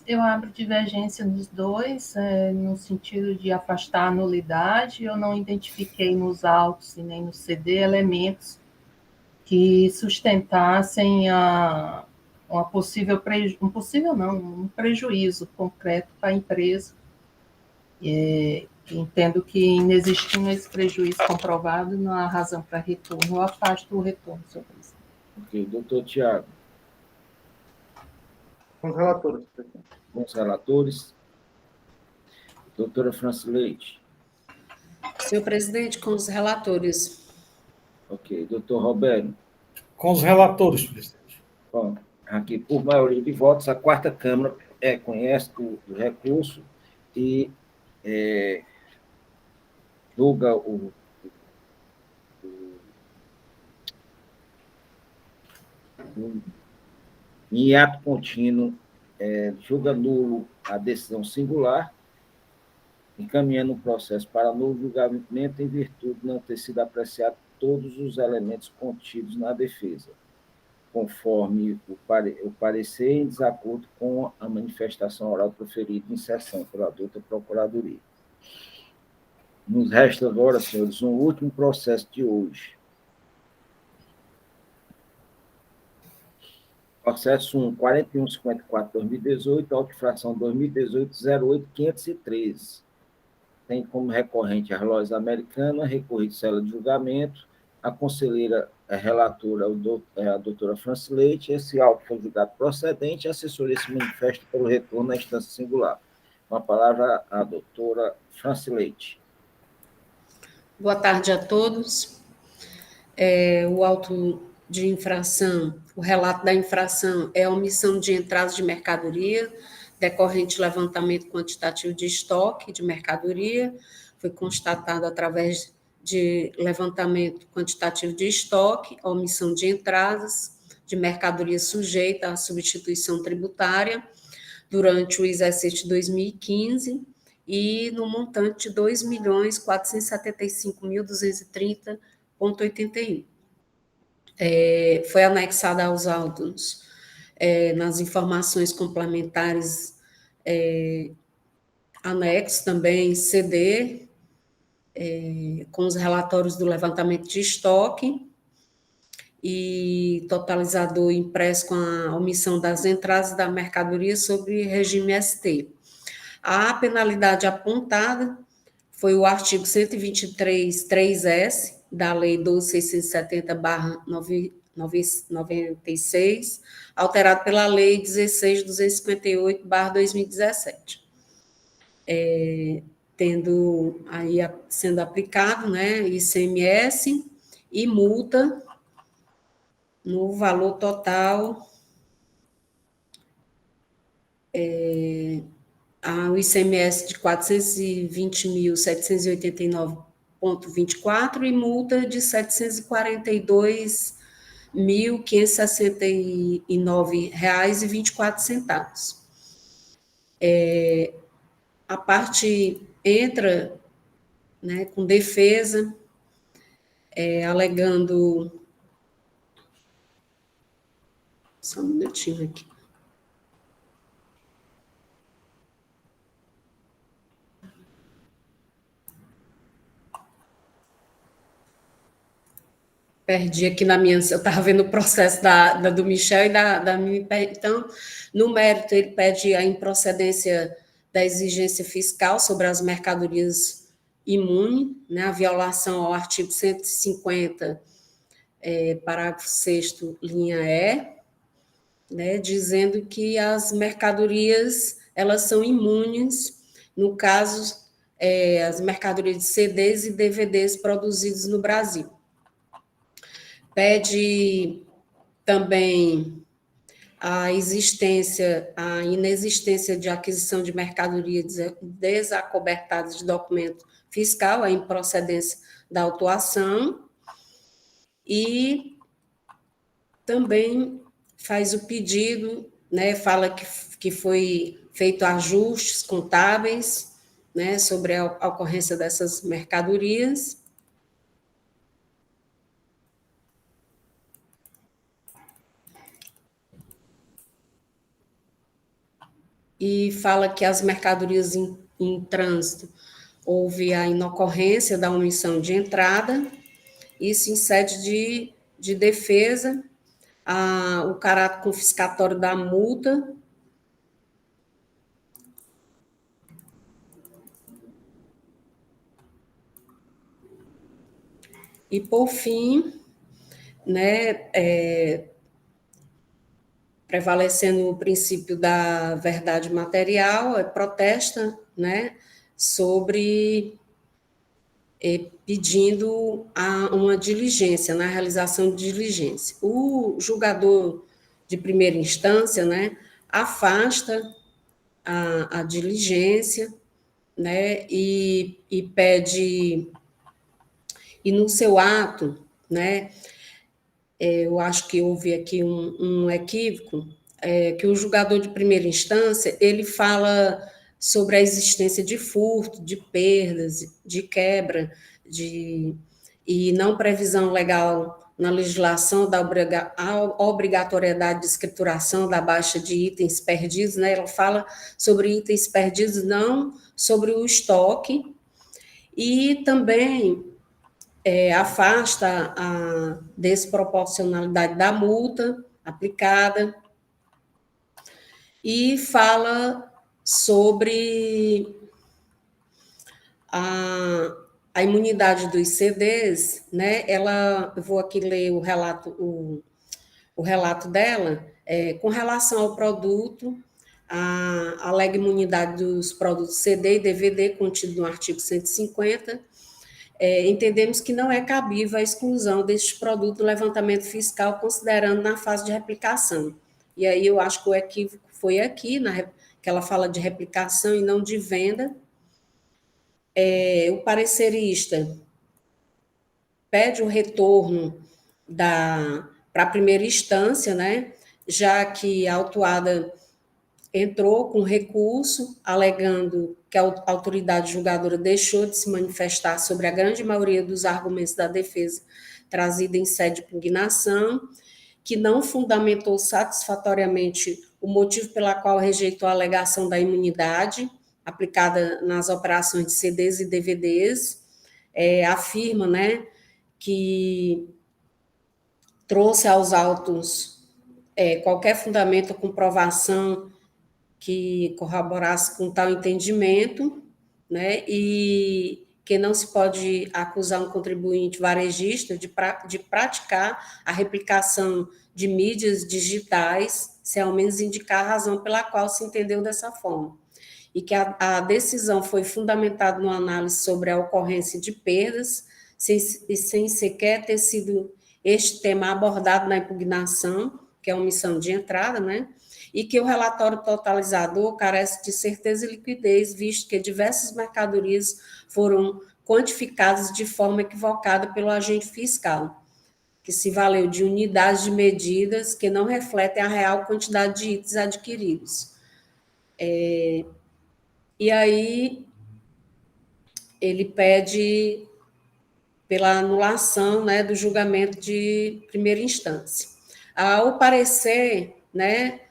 Eu abro divergência dos dois, no sentido de afastar a nulidade. Eu não identifiquei nos autos e nem no CD elementos que sustentassem um prejuízo concreto para a empresa. Entendo que, inexistindo esse prejuízo comprovado, não há razão para retorno. Eu afasto o retorno, senhor presidente. Ok. Doutor Tiago? Com os relatores, presidente. Com os relatores. Doutora Francileite? Senhor presidente, com os relatores. Ok. Doutor Roberto? Com os relatores, presidente. Bom, aqui, por maioria de votos, a quarta Câmara conhece o recurso e julga em ato contínuo, julga nulo a decisão singular, encaminhando o processo para novo julgamento em virtude de não ter sido apreciado todos os elementos contidos na defesa, conforme o parecer em desacordo com a manifestação oral proferida em sessão pela douta Procuradoria. Nos resta agora, senhores, um último processo de hoje. Processo 1, 4154-2018, auto-infração 2018-08-513. Tem como recorrente a Relógio Americana, recorrido cela de julgamento, a conselheira relatora a doutora Francileite, esse auto foi julgado procedente, a assessoria se manifesta pelo retorno à instância singular. Com a palavra a doutora Francileite. Boa tarde a todos. O auto de infração, o relato da infração é a omissão de entradas de mercadoria, decorrente levantamento quantitativo de estoque de mercadoria, foi constatado através de levantamento quantitativo de estoque, a omissão de entradas de mercadoria sujeita à substituição tributária durante o exercício de 2015 e no montante de R$ 2.475.230,81. Foi anexada aos autos, nas informações complementares, anexo também CD, com os relatórios do levantamento de estoque e totalizador impresso com a omissão das entradas da mercadoria sobre regime ST. A penalidade apontada foi o artigo 123.3S da Lei 12.670/95, 96, alterado pela Lei 16.258/2017. Tendo aí sendo aplicado, né, ICMS e multa no valor total, o ICMS de R$ 420.789,24 e multa de R$ 742.569,24. A parte entra, né, com defesa, alegando... Só um minutinho aqui. Perdi aqui na minha... Eu estava vendo o processo do Michel e da minha... Então, no mérito, ele pede a improcedência da exigência fiscal sobre as mercadorias imunes, né, a violação ao artigo 150, parágrafo 6º, linha E, né, dizendo que as mercadorias, elas são imunes, no caso, as mercadorias de CDs e DVDs produzidos no Brasil. Pede também a inexistência de aquisição de mercadorias desacobertadas de documento fiscal, a improcedência da autuação, e também faz o pedido, né, fala que foi feito ajustes contábeis, né, sobre a ocorrência dessas mercadorias. E fala que as mercadorias em trânsito houve a inocorrência da omissão de entrada, isso em sede de defesa, o caráter confiscatório da multa, e, por fim, né, prevalecendo o princípio da verdade material, protesta, né, sobre pedindo uma diligência, na realização de diligência. O julgador de primeira instância, né, afasta a diligência, né, e pede, e no seu ato, né, eu acho que houve aqui um equívoco, que o julgador de primeira instância, ele fala sobre a existência de furto, de perdas, de quebra, e não previsão legal na legislação da obrigatoriedade de escrituração da baixa de itens perdidos, né? Ela fala sobre itens perdidos, não sobre o estoque, e também afasta a desproporcionalidade da multa aplicada e fala sobre a imunidade dos CDs, né? Eu vou aqui ler o relato dela, com relação ao produto, a alega imunidade dos produtos CD e DVD contido no artigo 150, entendemos que não é cabível a exclusão deste produto do levantamento fiscal, considerando na fase de replicação. E aí eu acho que o equívoco foi aqui, que ela fala de replicação e não de venda. O parecerista pede o retorno para a primeira instância, né, já que a autuada entrou com recurso, alegando que a autoridade julgadora deixou de se manifestar sobre a grande maioria dos argumentos da defesa trazida em sede de impugnação, que não fundamentou satisfatoriamente o motivo pela qual rejeitou a alegação da imunidade aplicada nas operações de CDs e DVDs, afirma, né, que trouxe aos autos qualquer fundamento ou comprovação que corroborasse com tal entendimento, né, e que não se pode acusar um contribuinte varejista de praticar a replicação de mídias digitais, sem ao menos indicar a razão pela qual se entendeu dessa forma. E que a decisão foi fundamentada numa análise sobre a ocorrência de perdas, sem sequer ter sido este tema abordado na impugnação, que é a omissão de entrada, né? E que o relatório totalizador carece de certeza e liquidez, visto que diversas mercadorias foram quantificadas de forma equivocada pelo agente fiscal, que se valeu de unidades de medidas que não refletem a real quantidade de itens adquiridos. E aí, ele pede pela anulação, né, do julgamento de primeira instância. Ao parecer, né,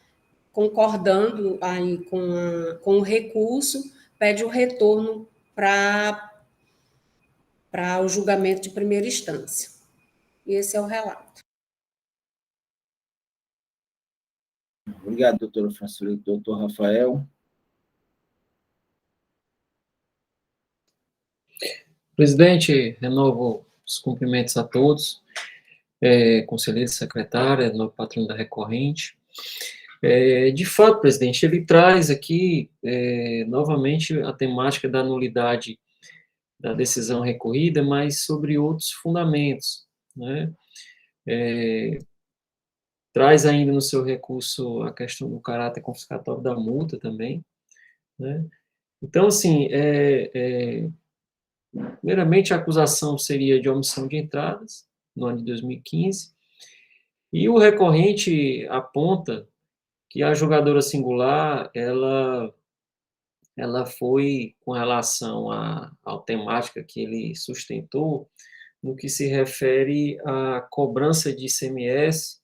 concordando aí com o recurso, pede o retorno para o julgamento de primeira instância. E esse é o relato. Obrigado, doutora Francilito. Doutor Rafael. Presidente, renovo os cumprimentos a todos, conselheiro e secretária, novo patrono da recorrente. De fato, presidente, ele traz aqui, novamente, a temática da nulidade da decisão recorrida, mas sobre outros fundamentos, né? Traz ainda no seu recurso a questão do caráter confiscatório da multa também, né? Então, assim, primeiramente, a acusação seria de omissão de entradas, no ano de 2015, e o recorrente aponta que a julgadora singular, ela foi, com relação à temática que ele sustentou, no que se refere à cobrança de ICMS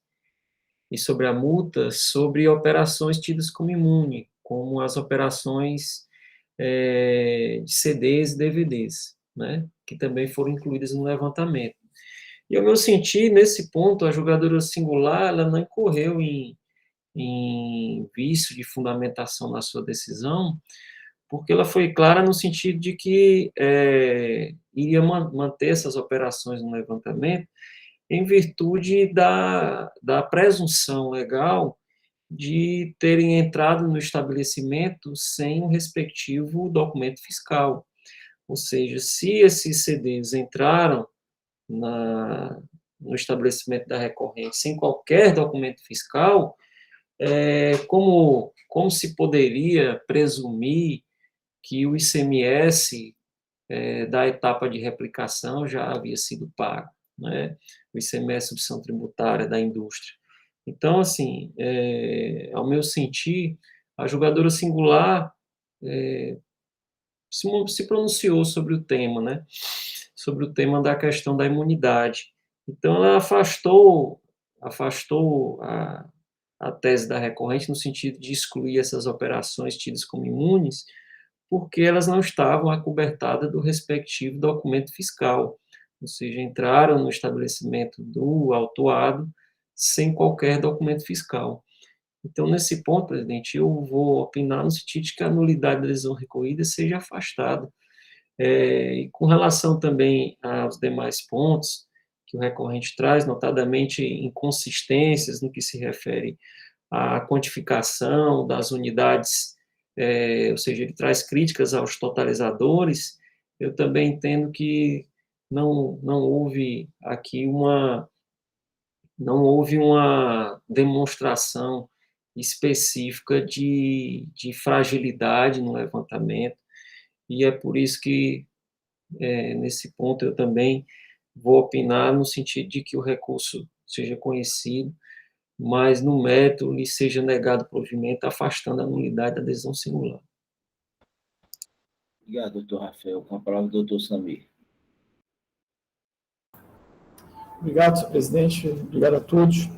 e sobre a multa, sobre operações tidas como imune, como as operações de CDs e DVDs, né, que também foram incluídas no levantamento. E, ao meu sentir, nesse ponto, a julgadora singular, ela não incorreu em vício de fundamentação na sua decisão, porque ela foi clara no sentido de que iria manter essas operações no levantamento em virtude da presunção legal de terem entrado no estabelecimento sem o respectivo documento fiscal. Ou seja, se esses CDs entraram no estabelecimento da recorrente sem qualquer documento fiscal, como se poderia presumir que o ICMS da etapa de replicação já havia sido pago, né? O ICMS, substituição tributária da indústria. Então, assim, ao meu sentir, a julgadora singular se pronunciou sobre o tema, né? Sobre o tema da questão da imunidade. Então, ela afastou a tese da recorrente no sentido de excluir essas operações tidas como imunes, porque elas não estavam acobertadas do respectivo documento fiscal, ou seja, entraram no estabelecimento do autuado sem qualquer documento fiscal. Então, nesse ponto, presidente, eu vou opinar no sentido de que a nulidade da decisão recorrida seja afastada. E com relação também aos demais pontos que o recorrente traz, notadamente inconsistências no que se refere à quantificação das unidades, ou seja, ele traz críticas aos totalizadores, eu também entendo que não houve aqui uma demonstração específica de fragilidade no levantamento, e é por isso que, nesse ponto, eu também vou opinar no sentido de que o recurso seja conhecido, mas no mérito lhe seja negado o provimento, afastando a nulidade da decisão singular. Obrigado, doutor Rafael. Com a palavra, doutor Samir. Obrigado, senhor presidente. Obrigado a todos.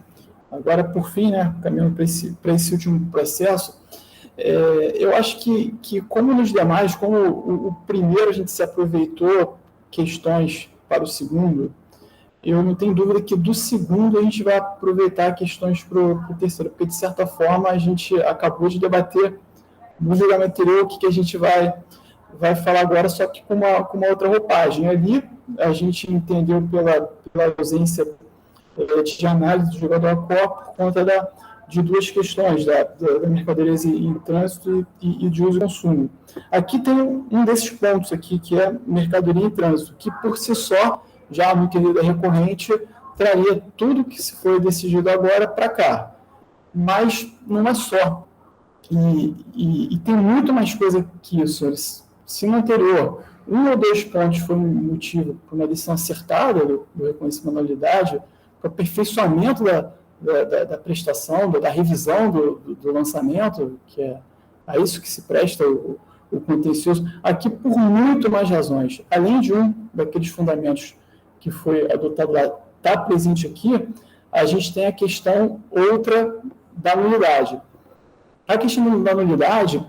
Agora, por fim, né, caminhando para esse último processo, eu acho que como nos demais, como o primeiro a gente se aproveitou questões para o segundo, eu não tenho dúvida que do segundo a gente vai aproveitar questões para o terceiro, porque, de certa forma, a gente acabou de debater no julgamento anterior o que a gente vai vai falar agora só que com uma outra roupagem. Ali, a gente entendeu pela ausência de análise do jogador a cor por conta de duas questões, da mercadoria em trânsito e de uso e consumo. Aqui tem um desses pontos aqui, que é mercadoria em trânsito, que por si só, já no entendimento recorrente, traria tudo que se foi decidido agora para cá. Mas não é só. E tem muito mais coisa que isso. Se no anterior, 1 ou 2 pontos foi um motivo para uma decisão acertada do reconhecimento da nulidade, para o aperfeiçoamento da prestação, da revisão do lançamento, que é a isso que se presta o contencioso, aqui por muito mais razões. Além de daqueles fundamentos que foi adotado lá, está presente aqui, a gente tem a questão outra da nulidade. A questão da nulidade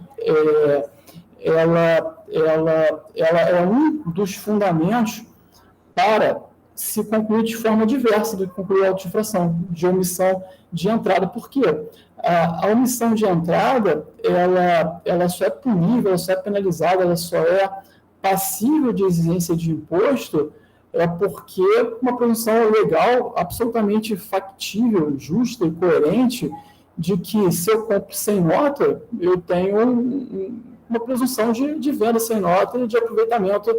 ela é um dos fundamentos para se concluir de forma diversa do que concluir a auto-infração, de omissão de entrada. Por quê? A omissão de entrada, ela só é punível, ela só é penalizada, ela só é passível de exigência de imposto porque uma presunção legal absolutamente factível, justa e coerente de que se eu compro sem nota, eu tenho uma presunção de venda sem nota e de aproveitamento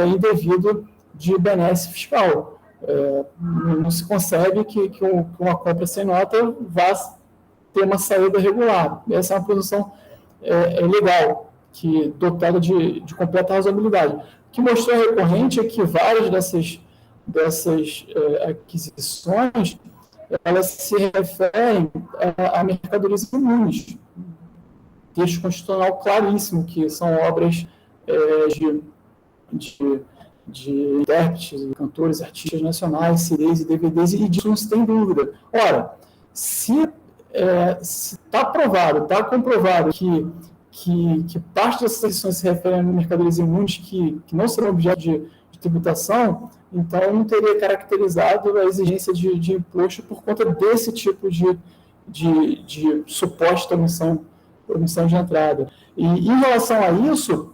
indevido de benesse fiscal. Não se concebe que uma compra sem nota vá ter uma saída regular. Essa é uma presunção legal, dotada de completa razoabilidade. O que mostrou recorrente é que várias dessas aquisições elas se referem a mercadorias comuns. Texto constitucional claríssimo, que são obras de intérpretes, cantores, artistas nacionais, CDs e DVDs, e disso não se tem dúvida. Ora, se está provado, está comprovado que parte dessas aquisições se referem a mercadorias imundas que não serão objeto de tributação, então não teria caracterizado a exigência de imposto por conta desse tipo de suposta omissão de entrada. E em relação a isso,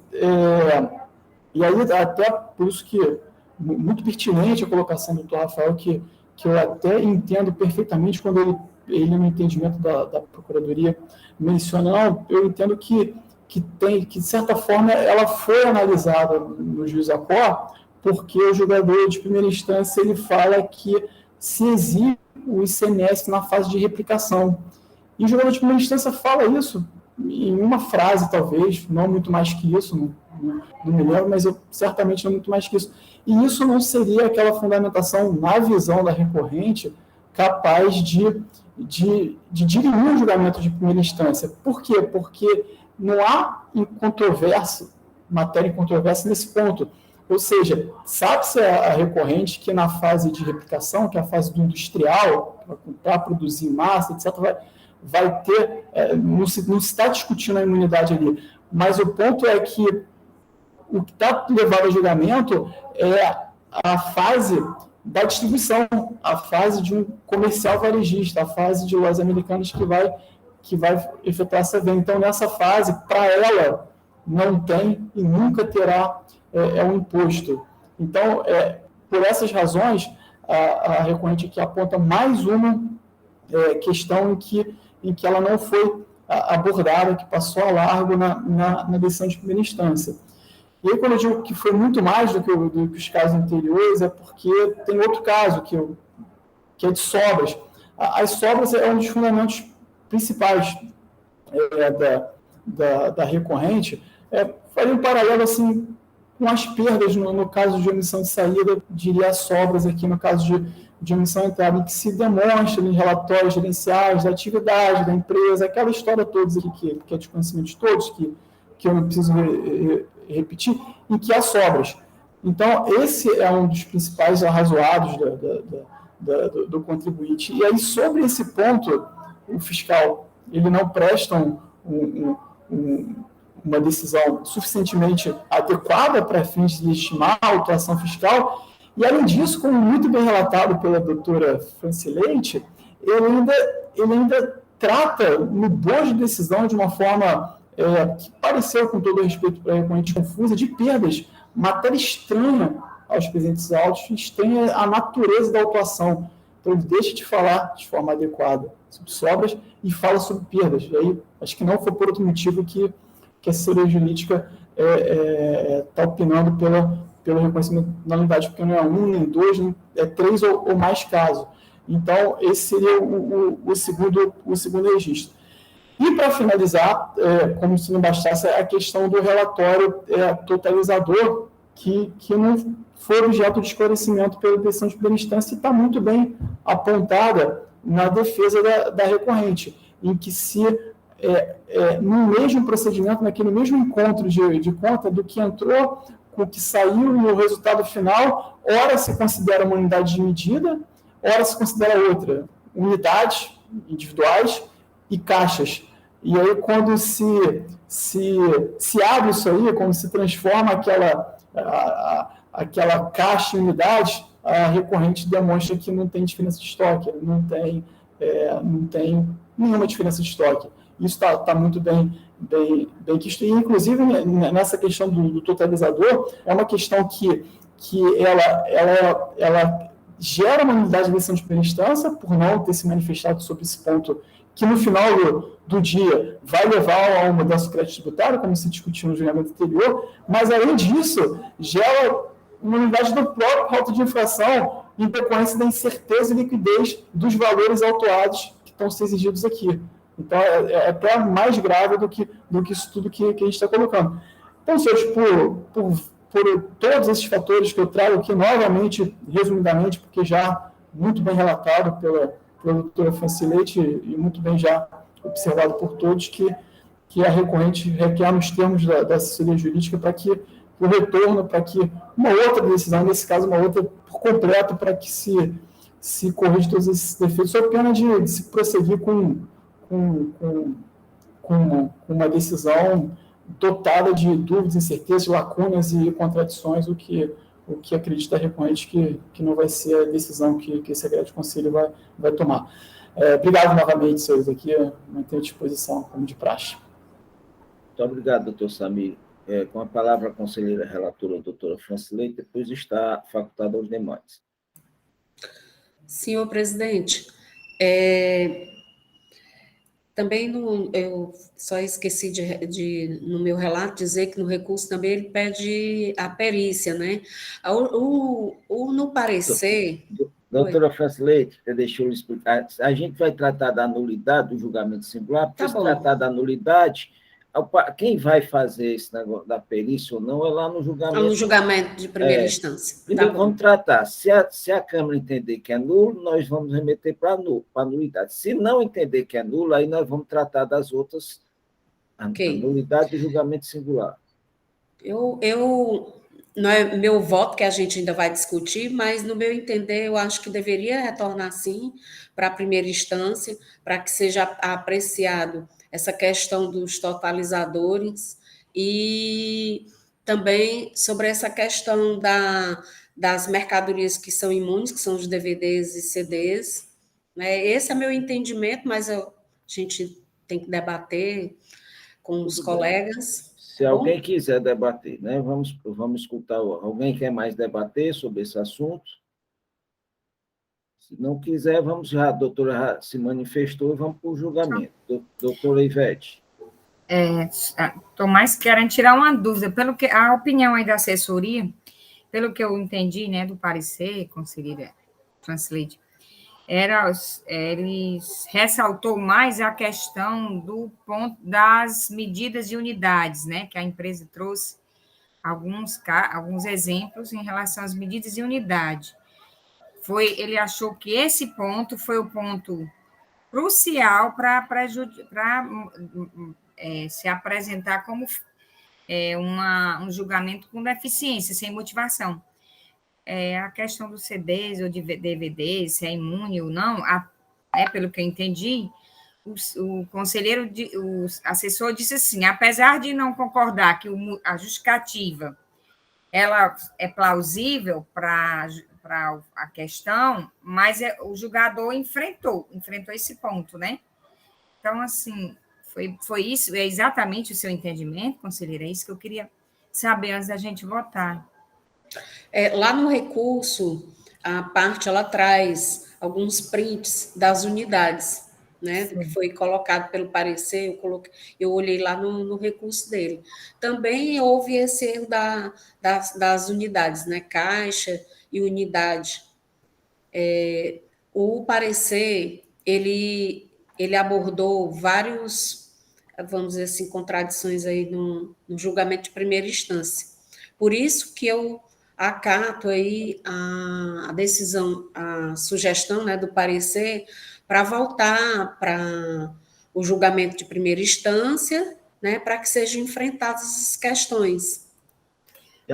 e aí até por isso que muito pertinente a colocação do Dr. Rafael, que eu até entendo perfeitamente quando ele no entendimento da Procuradoria menciona, não, eu entendo que de certa forma ela foi analisada no juízo ACOR, porque o julgador de primeira instância ele fala que se exige o ICMS na fase de replicação. E o julgador de primeira instância fala isso em uma frase, talvez, não muito mais que isso, não me lembro, mas certamente não muito mais que isso. E isso não seria aquela fundamentação, na visão da recorrente, capaz de dirimir o julgamento de primeira instância. Por quê? Porque não há matéria em controvérsia nesse ponto. Ou seja, sabe-se a recorrente que na fase de replicação, que é a fase do industrial, para produzir massa, etc., vai ter, não se está discutindo a imunidade ali, mas o ponto é que o que está levado a julgamento é a fase da distribuição, a fase de um comercial varejista, a fase de lojas americanas que vai efetuar essa venda. Então, nessa fase, para ela, não tem e nunca terá um imposto. Então, por essas razões, a recorrente aqui aponta mais uma questão em que ela não foi abordada, que passou a largo na decisão de primeira instância. E aí, quando eu digo que foi muito mais do que os casos anteriores, é porque tem outro caso, que é de sobras. As sobras é um dos fundamentos principais da recorrente. Faria um paralelo assim, com as perdas no caso de omissão de saída, diria as sobras aqui no caso de omissão de entrada, em que se demonstra em relatórios gerenciais da atividade da empresa, aquela história toda aqui, que é de conhecimento de todos, que eu não preciso repetir, em que há sobras. Então, esse é um dos principais arrazoados do contribuinte. E aí, sobre esse ponto, o fiscal ele não presta uma decisão suficientemente adequada para fins de estimar a autuação fiscal, e, além disso, como muito bem relatado pela doutora Francileite, ele ainda trata no bojo de decisão de uma forma que pareceu, com todo respeito para a recorrente, confusa, de perdas, matéria estranha aos presentes autos, estranha à natureza da autuação. Então, ele deixa de falar de forma adequada sobre sobras e fala sobre perdas. E aí, acho que não foi por outro motivo que a assessoria jurídica está opinando pelo reconhecimento da nulidade, porque não é um, nem dois, nem três ou mais casos. Então, esse seria o segundo registro. E, para finalizar, como se não bastasse, a questão do relatório totalizador, que não foi objeto de esclarecimento pela decisão de primeira instância e está muito bem apontada na defesa da recorrente, em que se, no mesmo procedimento, naquele mesmo encontro de conta, do que entrou com o que saiu e o resultado final, ora se considera uma unidade de medida, ora se considera outra, unidades individuais e caixas. E aí, quando se abre isso aí, quando se transforma aquela caixa em unidade, a recorrente demonstra que não tem diferença de estoque, não tem nenhuma diferença de estoque. Isso está muito bem quisto. E, inclusive, nessa questão do totalizador, é uma questão que ela gera uma unidade de decisão de primeira instância, por não ter se manifestado sobre esse ponto, que no final do dia vai levar a uma mudança do crédito tributário, como se discutiu no julgamento anterior, mas, além disso, gera uma unidade do próprio auto de infração em decorrência da incerteza e liquidez dos valores autuados que estão sendo exigidos aqui. Então, é até mais grave do que isso tudo que a gente está colocando. Então, senhores, por todos esses fatores que eu trago aqui, novamente, resumidamente, porque já muito bem relatado pela doutora Francileite e muito bem já observado por todos, que a recorrente requer nos termos da assessoria jurídica para que o retorno, para que uma outra decisão, nesse caso, uma outra por completo, para que se corrija todos esses defeitos, sob pena de se prosseguir com uma decisão dotada de dúvidas, incertezas, lacunas e contradições, o que acredita a recorrente que não vai ser a decisão que esse agrado de conselho vai tomar. Obrigado novamente, senhores, aqui, mantenho à disposição, como de praxe. Muito obrigado, doutor Samir. Com a palavra a conselheira relatora, doutora Francileite, depois está facultada aos demais. Senhor presidente, também eu só esqueci no meu relato, dizer que no recurso também ele pede a perícia, né? No parecer... Doutora Francileite, deixa eu explicar. A gente vai tratar da nulidade do julgamento singular, porque se tratar da nulidade, quem vai fazer esse negócio da perícia ou não é lá no julgamento. No julgamento de primeira instância. Primeiro vamos tratar. Se a Câmara entender que é nulo, nós vamos remeter para a nulidade. Se não entender que é nulo, aí nós vamos tratar das outras. Okay. A nulidade do julgamento singular. Não é meu voto, que a gente ainda vai discutir, mas, no meu entender, eu acho que deveria retornar, sim, para a primeira instância, para que seja apreciado essa questão dos totalizadores e também sobre essa questão das mercadorias que são imunes, que são os DVDs e CDs. Né? Esse é meu entendimento, mas a gente tem que debater com os colegas. Se alguém quiser debater, né? Vamos escutar. Alguém quer mais debater sobre esse assunto? Se não quiser, vamos já. A doutora se manifestou e vamos para o julgamento. Doutora Ivete. Estou mais querendo tirar uma dúvida. Pelo que a opinião aí da assessoria, pelo que eu entendi, né, do parecer, conselheira Francileite, eles ressaltou mais a questão do ponto das medidas de unidades, né, que a empresa trouxe alguns exemplos em relação às medidas de unidade. Ele achou que esse ponto foi o ponto crucial para se apresentar como um julgamento com deficiência, sem motivação. A questão dos CDs ou de DVDs, se é imune ou não, pelo que eu entendi, o conselheiro, o assessor disse assim, apesar de não concordar que a justificativa ela é plausível para a questão, mas o julgador enfrentou esse ponto, né? Então, assim, Foi isso? É exatamente o seu entendimento, conselheira? É isso que eu queria saber antes da gente votar. Lá no recurso, a parte ela traz alguns prints das unidades, né, do que foi colocado pelo parecer, eu olhei lá no recurso dele. Também houve esse erro das unidades, né, caixa e unidade. O parecer, ele abordou vários, vamos dizer assim, contradições aí no julgamento de primeira instância. Por isso que eu acato aí a decisão, a sugestão, né, do parecer para voltar para o julgamento de primeira instância, né, para que sejam enfrentadas essas questões.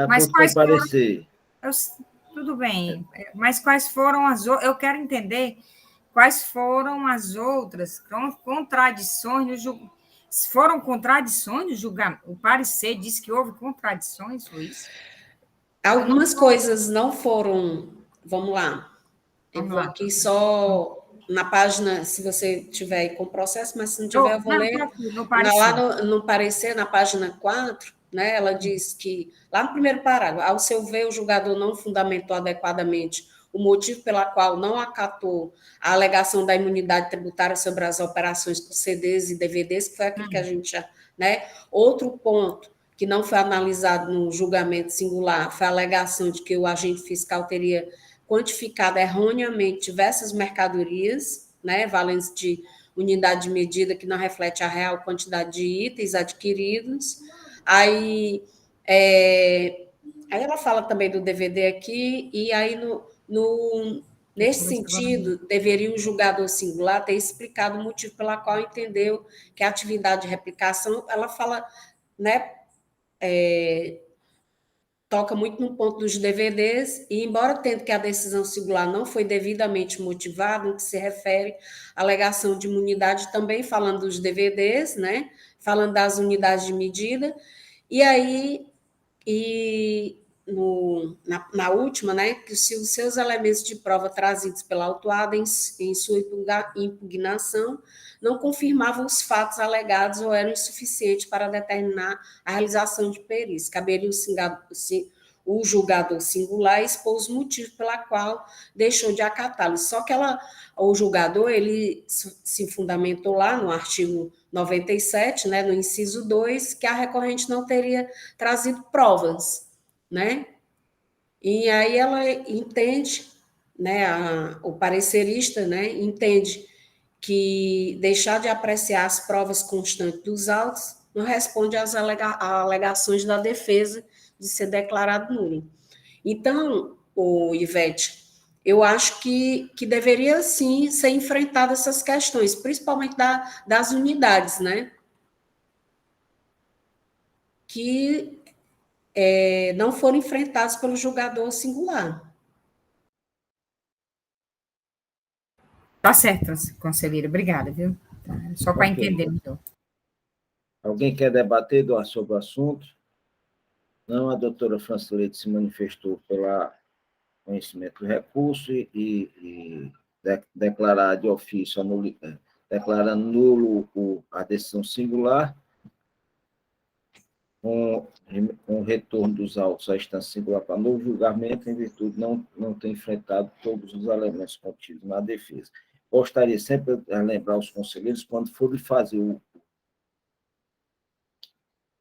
Mas quais foram... parecer? Tudo bem, mas quais foram as outras? Eu quero entender quais foram as outras contradições no julgamento. Foram contradições no julgamento? O parecer disse que houve contradições, foi isso? Algumas coisas não foram. Vamos lá. Eu vou aqui só na página, se você tiver aí com o processo, mas se não tiver, eu vou ler. Lá no parecer, na página 4, né, ela diz que, lá no primeiro parágrafo, ao seu ver, o julgador não fundamentou adequadamente o motivo pela qual não acatou a alegação da imunidade tributária sobre as operações com CDs e DVDs, que foi aquilo que a gente já... Né? Outro ponto que não foi analisado no julgamento singular foi a alegação de que o agente fiscal teria quantificado erroneamente diversas mercadorias, né, valentes de unidade de medida que não reflete a real quantidade de itens adquiridos. Aí ela fala também do DVD aqui, e aí nesse sentido, deveria o julgador singular ter explicado o motivo pela qual entendeu que a atividade de replicação, ela fala, né, toca muito no ponto dos DVDs, e embora tendo que a decisão singular não foi devidamente motivada, no que se refere à alegação de imunidade, também falando dos DVDs, né, falando das unidades de medida, e aí, na última, né, que se os seus elementos de prova trazidos pela autuada em sua impugnação não confirmavam os fatos alegados ou eram insuficientes para determinar a realização de perícia. Caberia o julgador singular expor os motivos pela qual deixou de acatá-los. Só que o julgador, ele se fundamentou lá no artigo 97, né, no inciso 2, que a recorrente não teria trazido provas, né? E aí ela entende, né, o parecerista, né, entende que deixar de apreciar as provas constantes dos autos não responde às alegações da defesa de ser declarado nulo. Então, Ivete, eu acho que deveria, sim, ser enfrentadas essas questões, principalmente das unidades, né? Que não foram enfrentadas pelo julgador singular. Tá certo, conselheira. Obrigada, viu? Só para entender melhor. Alguém quer debater sobre o assunto? Não, a doutora Francilete se manifestou pelo conhecimento do recurso e declarar de ofício, declarando nulo a decisão singular, com o retorno dos autos à instância singular para novo julgamento, em virtude de não ter enfrentado todos os elementos contidos na defesa. Gostaria sempre de lembrar os conselheiros, quando forem fazer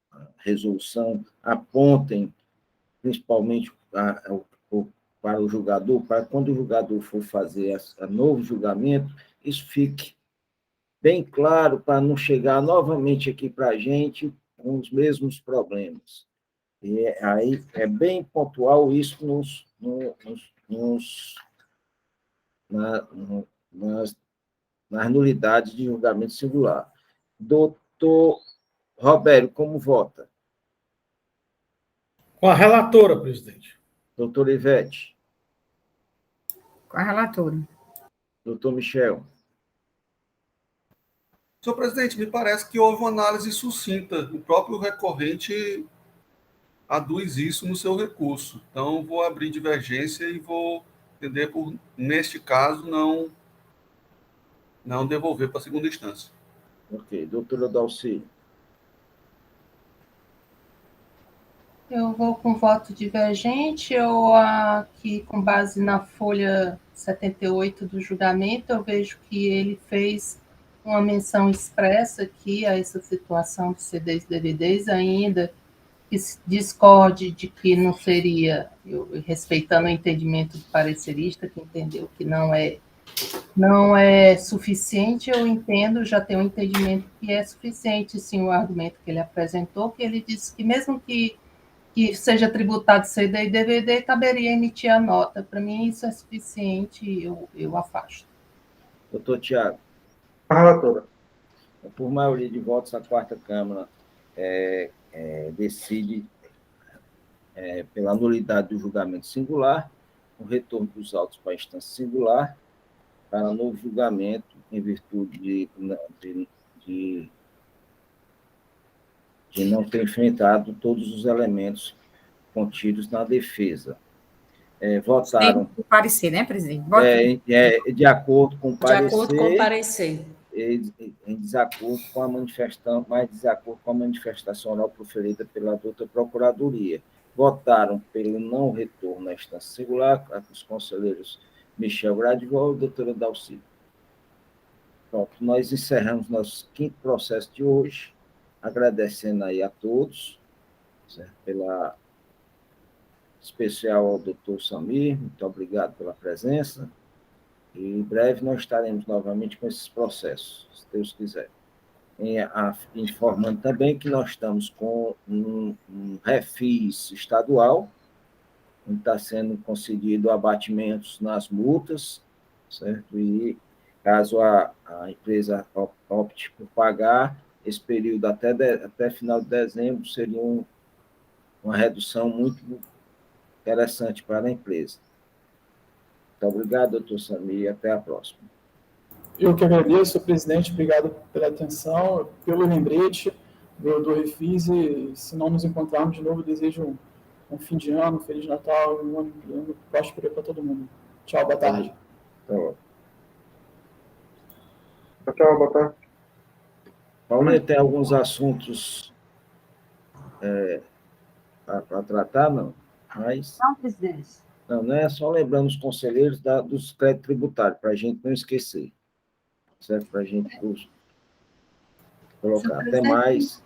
a resolução, apontem, principalmente para o julgador, para quando o julgador for fazer novo julgamento, isso fique bem claro, para não chegar novamente aqui para a gente com os mesmos problemas. E aí é bem pontual isso nas nulidades de julgamento singular. Doutor Robério, como vota? Com a relatora, presidente. Doutor Ivete? Com a relatora. Doutor Michel? Senhor presidente, me parece que houve uma análise sucinta. O próprio recorrente aduz isso no seu recurso. Então, vou abrir divergência e vou entender neste caso, não devolver para a segunda instância. Ok. Doutora Dalci. Eu vou com voto divergente, ou aqui, com base na folha 78 do julgamento, eu vejo que ele fez uma menção expressa aqui a essa situação de CDs e DVDs, ainda que discorde de que não seria, respeitando o entendimento do parecerista, que entendeu que não é suficiente, eu entendo, já tenho um entendimento que é suficiente, sim, o argumento que ele apresentou, que ele disse que mesmo que seja tributado CD e DVD, caberia emitir a nota. Para mim, isso é suficiente, eu afasto. Doutor Tiago. A relatora. Por maioria de votos, a quarta Câmara decide pela nulidade do julgamento singular, o retorno dos autos para a instância singular, para novo julgamento, em virtude de não ter enfrentado todos os elementos contidos na defesa. Votaram... Sem parecer, né, presidente? De acordo com o parecer... De acordo com o parecer. Em desacordo com a manifestação, mais desacordo com a manifestação oral proferida pela doutora Procuradoria. Votaram pelo não retorno à instância singular os conselheiros Michel Gradivol e doutora Dalci. Pronto, nós encerramos nosso 5º processo de hoje, agradecendo aí a todos, certo? Especial ao doutor Samir, muito obrigado pela presença. E em breve nós estaremos novamente com esses processos, se Deus quiser. Informando também que nós estamos com um refis estadual, onde está sendo concedido abatimentos nas multas, certo? E caso a empresa opte por pagar, esse período até final de dezembro seria uma redução muito interessante para a empresa. Muito obrigado, doutor Samir, e até a próxima. Eu que agradeço, presidente, obrigado pela atenção, pelo lembrete do refis, e se não nos encontrarmos de novo, desejo um fim de ano, um Feliz Natal, um ano próspero para todo mundo. Tchau, boa tarde. Tchau, boa tarde. Paulinho, tem alguns assuntos para tratar, não? Mas... Não, presidente. Não é só lembrando os conselheiros dos créditos tributários, para a gente não esquecer. Certo? Para a gente colocar. Até mais.